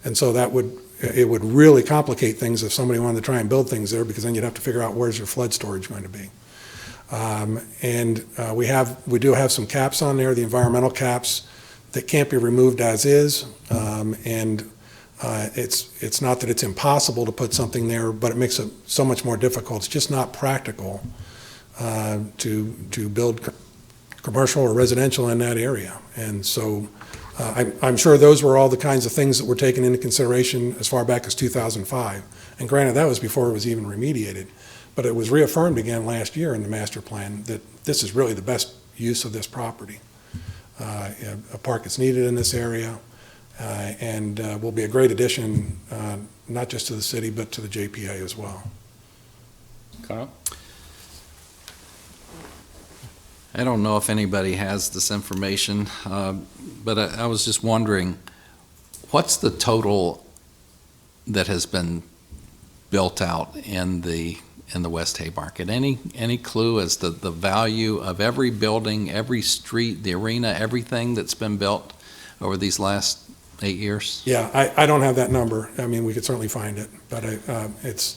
And so it would really complicate things if somebody wanted to try and build things there, because then you'd have to figure out where's your flood storage going to be. We do have some caps on there, the environmental caps that can't be removed as is, and It's not that it's impossible to put something there, but it makes it so much more difficult. It's just not practical to build commercial or residential in that area. And so I'm sure those were all the kinds of things that were taken into consideration as far back as 2005. And granted, that was before it was even remediated. But it was reaffirmed again last year in the master plan that this is really the best use of this property. A park is needed in this area and will be a great addition, not just to the city, but to the JPA as well. Carl? I don't know if anybody has this information, but I was just wondering, what's the total that has been built out in the West Haymarket? Any clue as to the value of every building, every street, the arena, everything that's been built over these last 8 years? Yeah, I don't have that number. I mean, we could certainly find it, but it's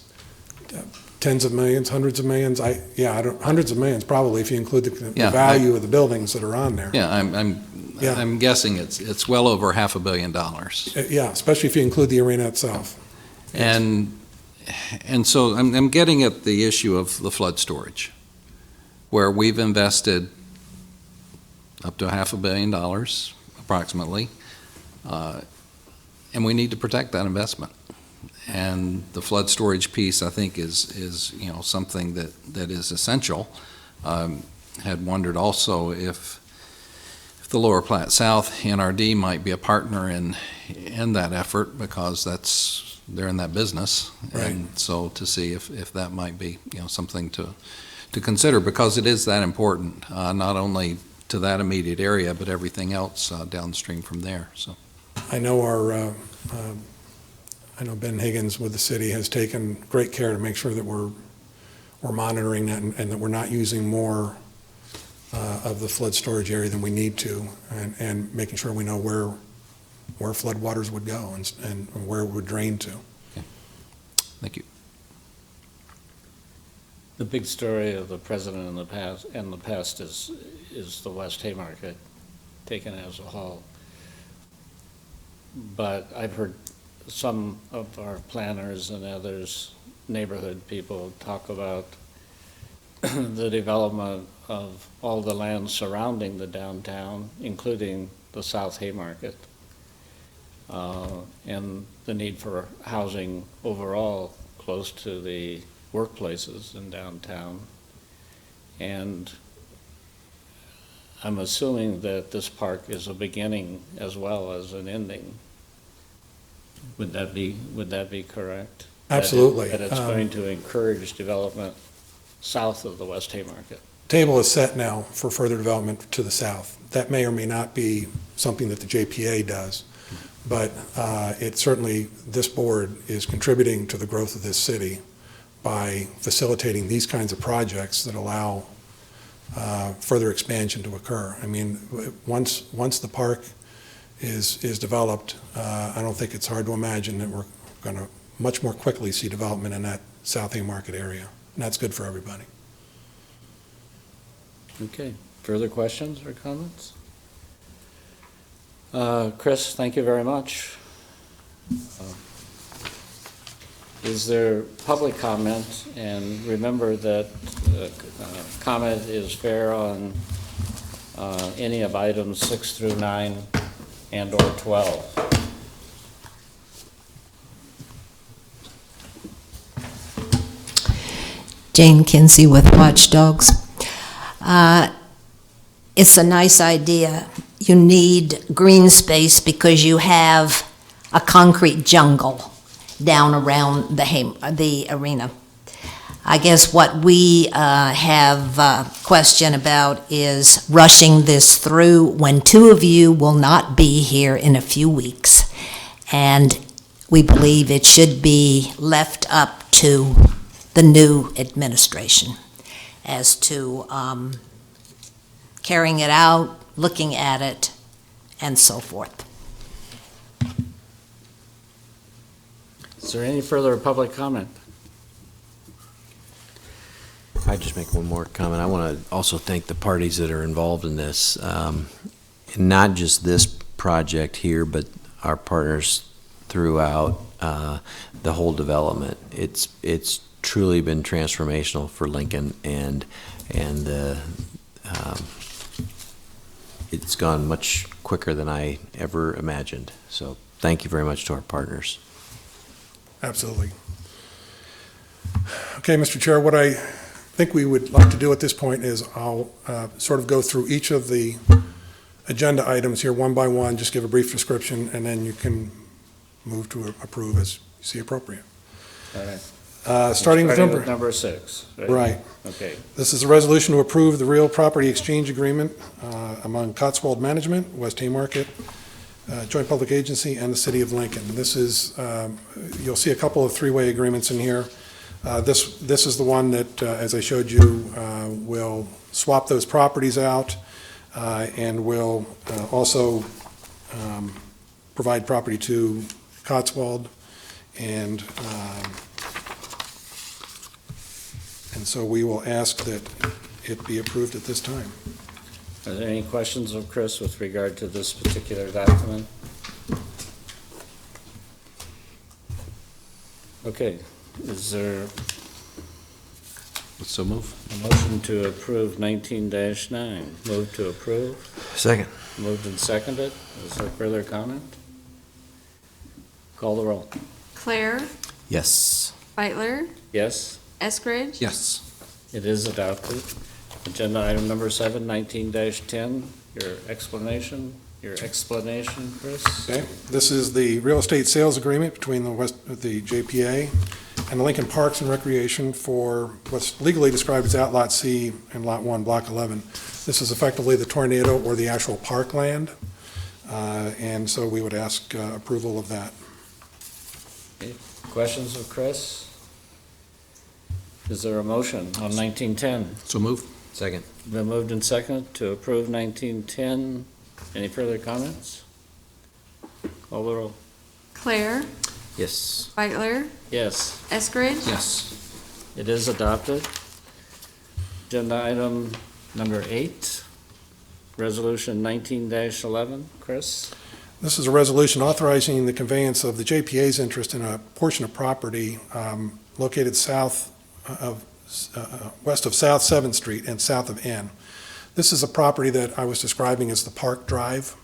tens of millions, hundreds of millions. Hundreds of millions probably if you include the value of the buildings that are on there. Yeah, I'm guessing it's well over $500 million. Yeah, especially if you include the arena itself. And so I'm getting at the issue of the flood storage, where we've invested up to $500 million approximately, and we need to protect that investment. And the flood storage piece, I think, is something that is essential. Had wondered also if the Lower Platte South NRD might be a partner in that effort, because they're in that business. Right. And so to see if that might be something to consider, because it is that important, not only to that immediate area, but everything else downstream from there. So I know I know Ben Higgins with the city has taken great care to make sure that we're monitoring that and that we're not using more of the flood storage area than we need to, and making sure we know where flood waters would go and where it would drain to. thank you. The big story of the president in the past is the West Haymarket taken as a whole. But I've heard some of our planners and others, neighborhood people, talk about the development of all the land surrounding the downtown, including the South Haymarket, and the need for housing overall close to the workplaces in downtown. And I'm assuming that this park is a beginning as well as an ending. Would that be correct? Absolutely. That it's going to encourage development south of the West Haymarket. Table is set now for further development to the south. That may or may not be something that the JPA does, but it certainly, this board is contributing to the growth of this city by facilitating these kinds of projects that allow further expansion to occur. I mean, once the park is developed, I don't think it's hard to imagine that we're going to much more quickly see development in that South Haymarket area, and that's good for everybody. Okay, further questions or comments? Chris, thank you very much. Is there public comment? And remember that comment is fair on any of items 6 through 9 and or 12. Jane Kinsey with Watchdogs. It's a nice idea. You need green space because you have a concrete jungle down around the arena. I guess what we have a question about is rushing this through when two of you will not be here in a few weeks. And we believe it should be left up to the new administration as to carrying it out, looking at it, and so forth. Is there any further public comment? I'd just make one more comment. I want to also thank the parties that are involved in this, and not just this project here, but our partners throughout the whole development. It's truly been transformational for Lincoln, and it's gone much quicker than I ever imagined. So thank you very much to our partners. Absolutely. Okay, Mr. Chair, what I think we would like to do at this point is I'll sort of go through each of the agenda items here one by one, just give a brief description, and then you can move to approve as you see appropriate. All right. Starting with number 6. Right. Okay. This is a resolution to approve the real property exchange agreement among Cotswold Management, West Haymarket, Joint Public Agency, and the City of Lincoln. This is, you'll see a couple of three-way agreements in here. This is the one that, as I showed you, will swap those properties out and will also provide property to Cotswold. And so we will ask that it be approved at this time. Are there any questions of Chris with regard to this particular document? Okay, is there So move. a motion to approve 19-9? Move to approve, Second. moved and seconded. Is there further comment? Call the roll. Claire, Yes. Beitler, Yes, Eskridge, Yes. it is adopted. Agenda item number 7, 19-10, your explanation, Chris? Okay, this is the real estate sales agreement between the JPA and the Lincoln Parks and Recreation for what's legally described as Outlot C and Lot 1, Block 11. This is effectively the tornado or the actual parkland, and so we would ask approval of that. Questions of Chris? Is there a motion on 1910? So move. Second. Been moved and seconded to approve 1910. Any further comments? Call the roll. Claire, Yes. Beitler, Yes, Eskridge, Yes. it is adopted. Agenda item number 8, resolution 19-11. Chris? This is a resolution authorizing the conveyance of the JPA's interest in a portion of property located west of South 7th Street and south of N. This is a property that I was describing as the Park Drive.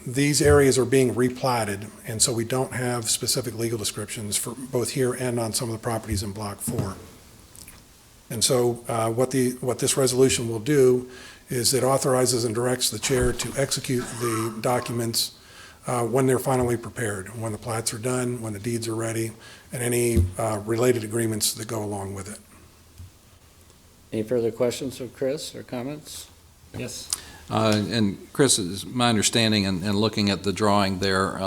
These areas are being replatted, and so we don't have specific legal descriptions for both here and on some of the properties in Block 4. And so what this resolution will do is it authorizes and directs the chair to execute the documents when they're finally prepared, when the plats are done, when the deeds are ready, and any related agreements that go along with it. Any further questions of Chris or comments? Yes. And Chris, is my understanding and looking at the drawing there,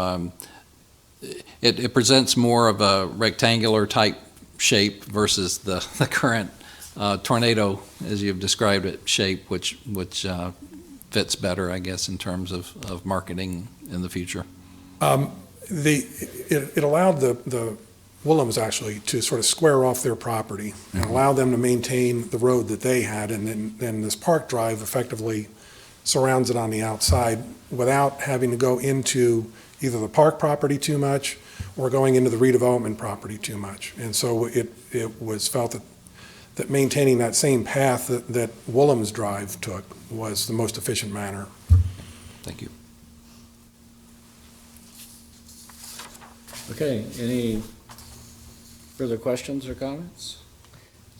it presents more of a rectangular type shape versus the current tornado, as you've described it, shape, which fits better, I guess, in terms of marketing in the future. It allowed the Willems actually to sort of square off their property and allow them to maintain the road that they had, and then this Park Drive effectively surrounds it on the outside without having to go into either the park property too much or going into the redevelopment property too much. And so it was felt that maintaining that same path that Willems Drive took was the most efficient manner. Thank you. Okay, any further questions or comments?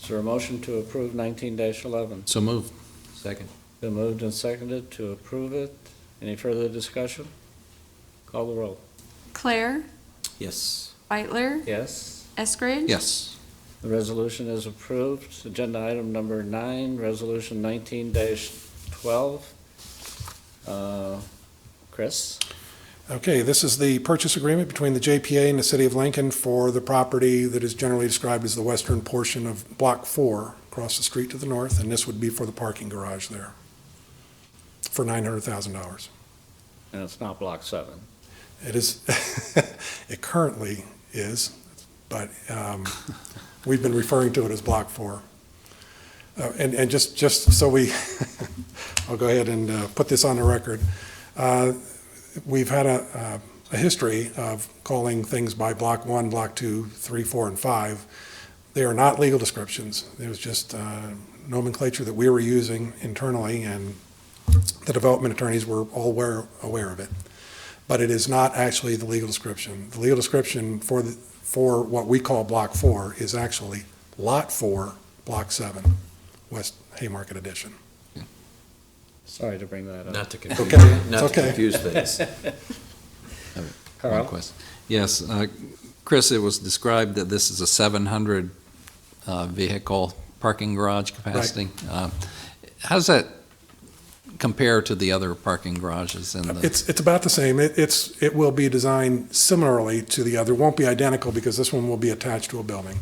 Is there a motion to approve 19-11? So move. Second. Been moved and seconded to approve it. Any further discussion? Call the roll. Claire, Yes. Beitler, Yes, Eskridge, Yes. the resolution is approved. Agenda item number 9, resolution 19-12. Chris? Okay, this is the purchase agreement between the JPA and the City of Lincoln for the property that is generally described as the western portion of Block 4, across the street to the north, and this would be for the parking garage there, for $900,000. And it's not Block 7. It is, it currently is, but we've been referring to it as Block 4. And just so I'll go ahead and put this on the record. We've had a history of calling things by Block 1, Block 2, 3, 4, and 5. They are not legal descriptions. It was just nomenclature that we were using internally, and the development attorneys were all aware of it. But it is not actually the legal description. The legal description for what we call Block 4 is actually Lot 4, Block 7, West Haymarket Edition. Sorry to bring that up. Not to confuse, Okay, not it's to okay. confuse things. One Carl? question. Yes, Chris, it was described that this is a 700 vehicle parking garage capacity. How does that compare to the other parking garages in the? It's about the same. It will be designed similarly to the other. It won't be identical because this one will be attached to a building.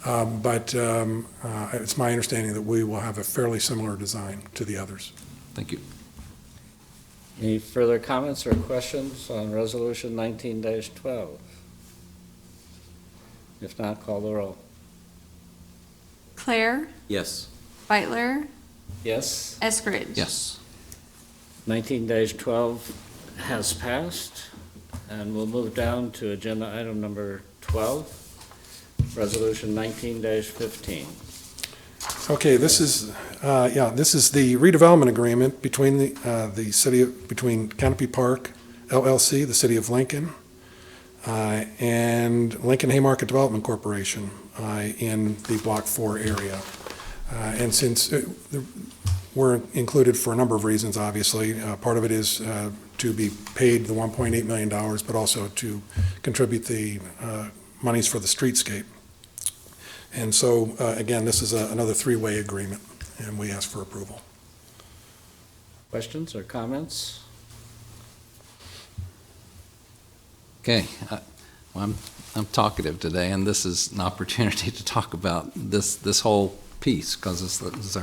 But it's my understanding that we will have a fairly similar design to the others. Thank you. Any further comments or questions on Resolution 19-12? If not, call the roll. Claire, Yes. Beitler, Yes? Eskridge. Yes. 19-12 has passed, and we'll move down to agenda item number 12, Resolution 19-15. Okay, this is the redevelopment agreement between between Canopy Park LLC, the City of Lincoln, and Lincoln Haymarket Development Corporation in the Block 4 area. And since we're included for a number of reasons, obviously, part of it is to be paid the $1.8 million, but also to contribute the monies for the streetscape. And so, again, this is another three-way agreement, and we ask for approval. Questions or comments? Okay, well, I'm talkative today, and this is an opportunity to talk about this whole piece, because this is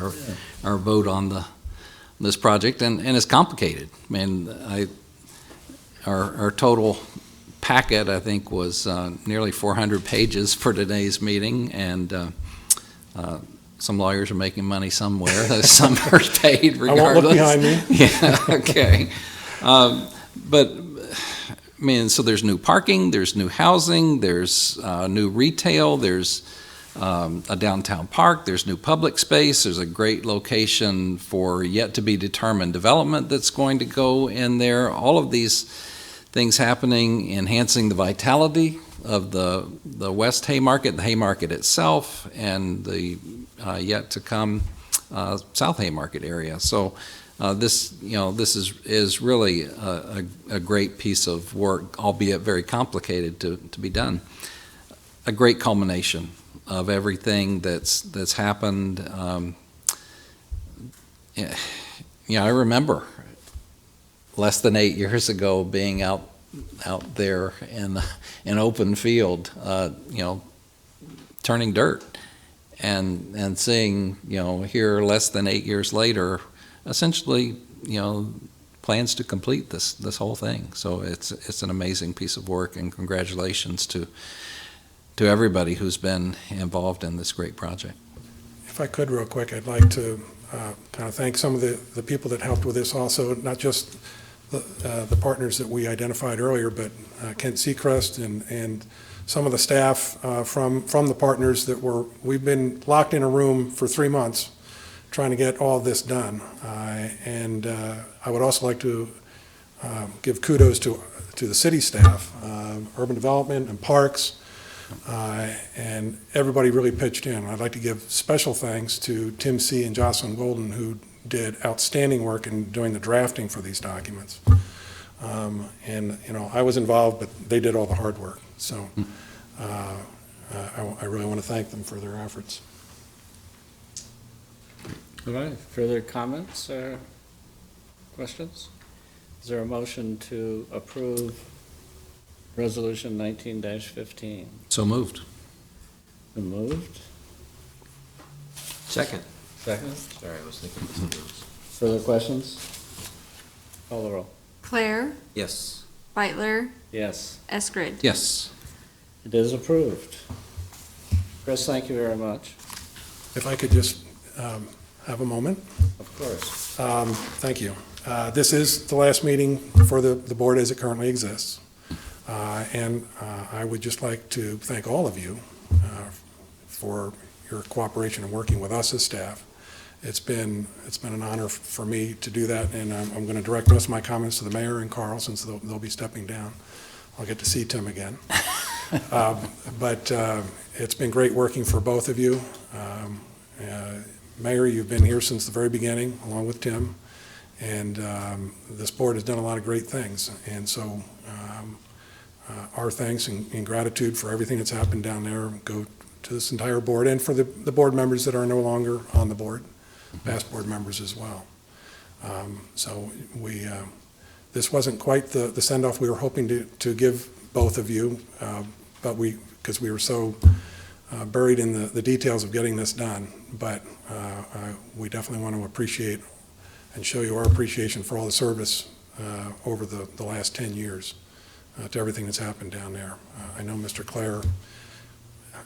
our vote on this project, and it's complicated. I mean, our total packet, I think, was nearly 400 pages for today's meeting, and some lawyers are making money somewhere. Some are paid regardless. I won't look behind me. Yeah, okay. But, I mean, so there's new parking, there's new housing, there's new retail, there's a downtown park, there's new public space, there's a great location for yet-to-be-determined development that's going to go in there. All of these things happening, enhancing the vitality of the West Haymarket, the Haymarket itself, and the yet-to-come South Haymarket area. So this is really a great piece of work, albeit very complicated to be done. A great culmination of everything that's happened. I remember less than 8 years ago being out there in an open field, turning dirt, and seeing, here less than 8 years later, essentially, plans to complete this whole thing. So it's an amazing piece of work, and congratulations to everybody who's been involved in this great project. If I could, real quick, I'd like to kind of thank some of the people that helped with this also, not just the partners that we identified earlier, but Kent Seacrest and some of the staff from the partners we've been locked in a room for 3 months trying to get all of this done. And I would also like to give kudos to the city staff, urban development and parks, and everybody really pitched in. I'd like to give special thanks to Tim C. and Jocelyn Golden, who did outstanding work in doing the drafting for these documents. And I was involved, but they did all the hard work. So I really want to thank them for their efforts. All right, further comments or questions? Is there a motion to approve Resolution 19-15? So moved. Been moved? Second. Second? Sorry, I was thinking something else. Further questions? Call the roll. Claire, Yes. Beitler, Yes, Eskridge. Yes. it is approved. Chris, thank you very much. If I could just have a moment. Of course. Thank you. This is the last meeting for the board as it currently exists. And I would just like to thank all of you for your cooperation and working with us as staff. It's been an honor for me to do that, and I'm going to direct most of my comments to the mayor and Carl, since they'll be stepping down. I'll get to see Tim again. But it's been great working for both of you. Mayor, you've been here since the very beginning, along with Tim, and this board has done a lot of great things. And so our thanks and gratitude for everything that's happened down there go to this entire board, and for the board members that are no longer on the board, past board members as well. So this wasn't quite the send-off we were hoping to give both of you, but because we were so buried in the details of getting this done. But we definitely want to appreciate and show you our appreciation for all the service over the last 10 years to everything that's happened down there. I know Mr. Clare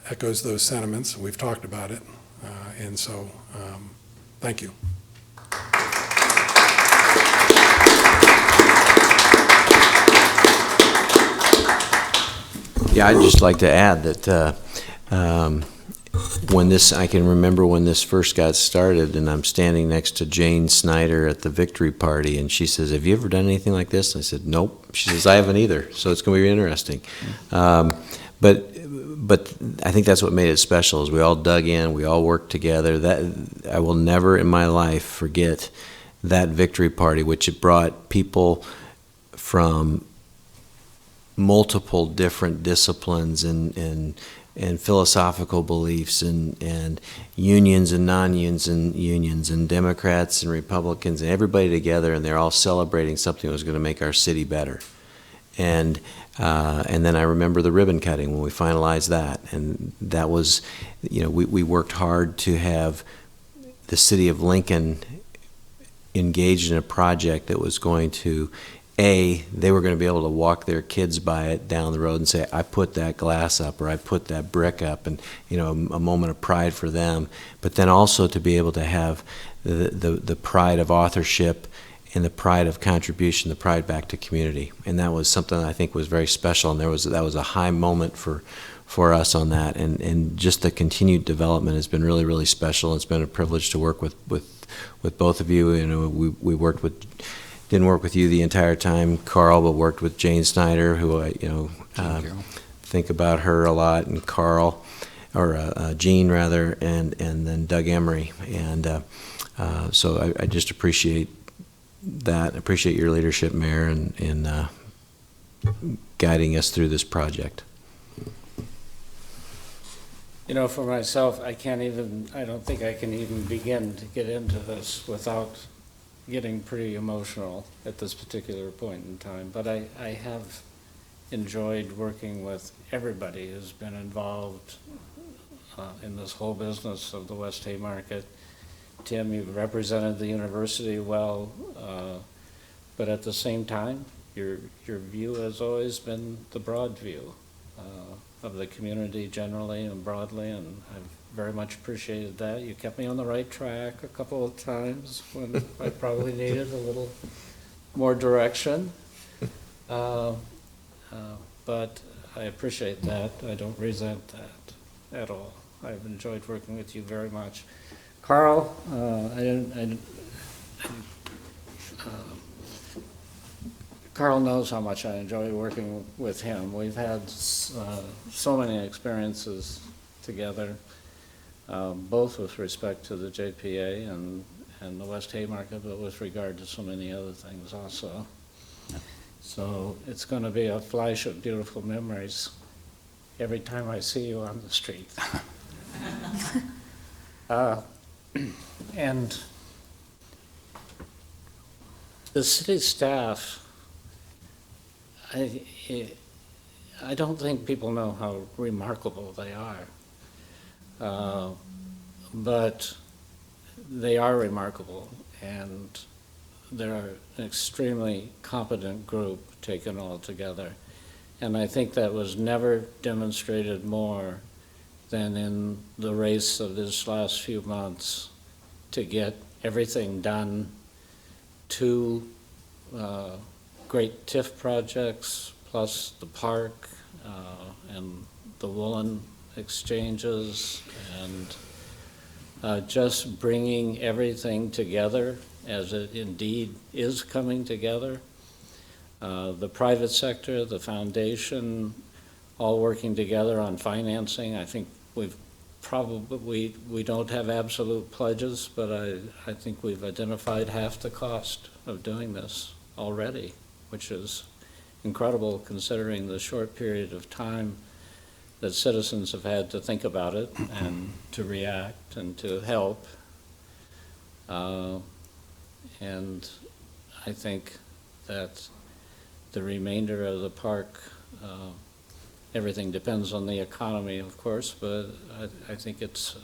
echoes those sentiments. We've talked about it. And so, thank you. Yeah, I'd just like to add that I can remember when this first got started, and I'm standing next to Jane Snyder at the victory party, and she says, "Have you ever done anything like this?" I said, "Nope." She says, "I haven't either, so it's going to be interesting." But I think that's what made it special, is we all dug in, we all worked together. That I will never in my life forget that victory party, which it brought people from multiple different disciplines and philosophical beliefs and unions and non-unions and unions and Democrats and Republicans and everybody together, and they're all celebrating something that was going to make our city better. And then I remember the ribbon cutting when we finalized that, and that was, we worked hard to have the city of Lincoln engaged in a project that was going to, they were going to be able to walk their kids by it down the road and say, "I put that glass up," or "I put that brick up," and a moment of pride for them. But then also to be able to have the pride of authorship and the pride of contribution, the pride back to community. And that was something I think was very special, and that was a high moment for us on that. And just the continued development has been really, really special. It's been a privilege to work with both of you. We didn't work with you the entire time, Carl, but worked with Jane Snyder, who I think about her a lot, and Carl, or Gene rather, and then Doug Emery. And so I just appreciate that. I appreciate your leadership, Mayor, in guiding us through this project. For myself, I don't think I can even begin to get into this without getting pretty emotional at this particular point in time. But I have enjoyed working with everybody who's been involved in this whole business of the West Haymarket. Tim, you've represented the university well, but at the same time, your view has always been the broad view of the community generally and broadly, and I've very much appreciated that. You kept me on the right track a couple of times when I probably needed a little more direction, but I appreciate that. I don't resent that at all. I've enjoyed working with you very much. Carl, Carl knows how much I enjoy working with him. We've had so many experiences together, both with respect to the JPA and the West Haymarket, but with regard to so many other things also. So it's going to be a flash of beautiful memories every time I see you on the street. And the city staff, I don't think people know how remarkable they are, but they are remarkable, and they're an extremely competent group taken all together. And I think that was never demonstrated more than in the race of this last few months to get everything done. Two great TIF projects, plus the park, and the woolen exchanges, and just bringing everything together as it indeed is coming together. The private sector, the foundation, all working together on financing. I think we've probably, we don't have absolute pledges, but I think we've identified half the cost of doing this already, which is incredible considering the short period of time that citizens have had to think about it and to react and to help. And I think that the remainder of the park, everything depends on the economy, of course, but I think it's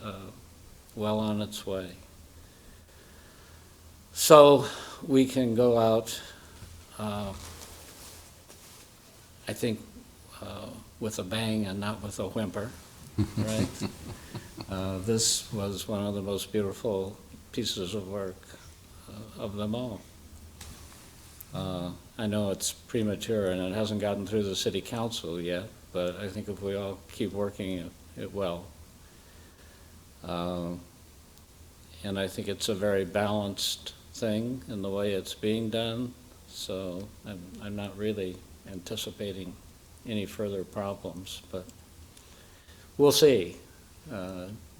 well on its way. So we can go out, I think, with a bang and not with a whimper, right? This was one of the most beautiful pieces of work of them all. I know it's premature and it hasn't gotten through the city council yet, but I think if we all keep working it well. And I think it's a very balanced thing in the way it's being done, so I'm not really anticipating any further problems, but we'll see.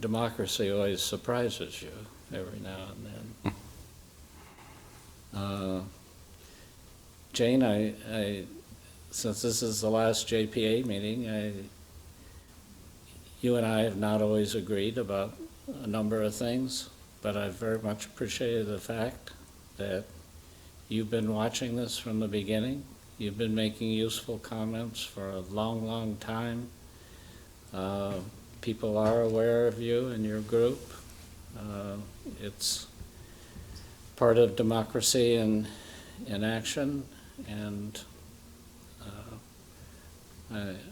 Democracy always surprises you every now and then. Jane, I since this is the last JPA meeting, you and I have not always agreed about a number of things, but I've very much appreciated the fact that you've been watching this from the beginning. You've been making useful comments for a long, long time. People are aware of you and your group. It's part of democracy in action, and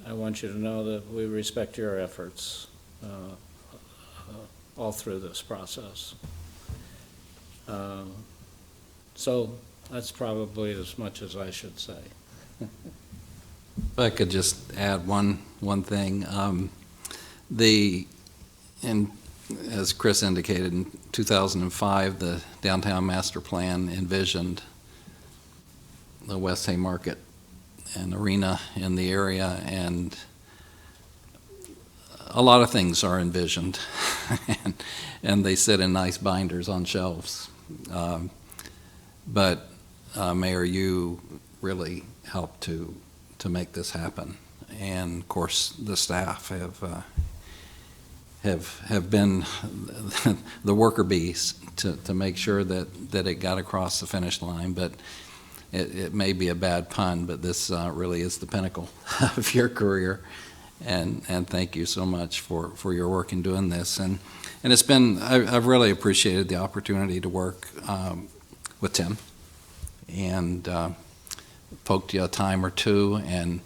I want you to know that we respect your efforts all through this process. So that's probably as much as I should say. If I could just add one thing. As Chris indicated, in 2005, the Downtown Master Plan envisioned the West Haymarket and arena in the area, and a lot of things are envisioned, and they sit in nice binders on shelves. But Mayor, you really helped to make this happen, and of course the staff have been the worker bees to make sure that it got across the finish line. But it may be a bad pun, but this really is the pinnacle of your career, and thank you so much for your work in doing this. And it's been, I've really appreciated the opportunity to work with Tim, and poked you a time or two, and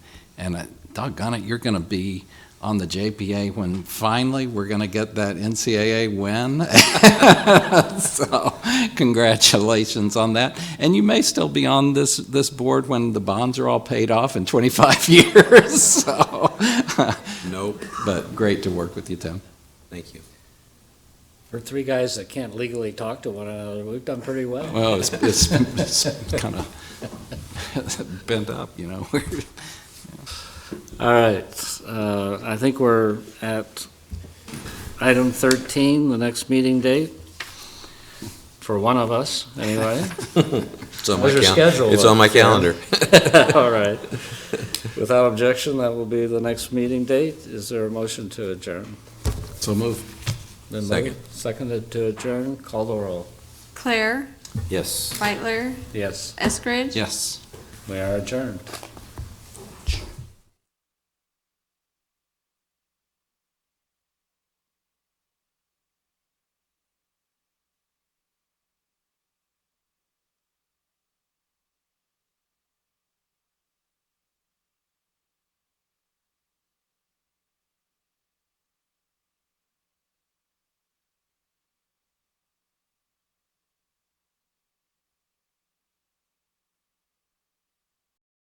doggone it, you're going to be on the JPA when finally we're going to get that NCAA win. So congratulations on that. And you may still be on this board when the bonds are all paid off in 25 years. So, Nope. But great to work with you, Tim. Thank you. For three guys that can't legally talk to one another, we've done pretty well. Well, it's kind of bent up, you know. All right, I think we're at item 13, the next meeting date, for one of us, anyway. It's on How's your schedule It's look, on my Karen? calendar. All right. Without objection, that will be the next meeting date. Is there a motion to adjourn? So move. Then Second. Seconded to adjourn, call the roll. Claire, Yes. Beitler, Yes, Eskridge. Yes. we are adjourned.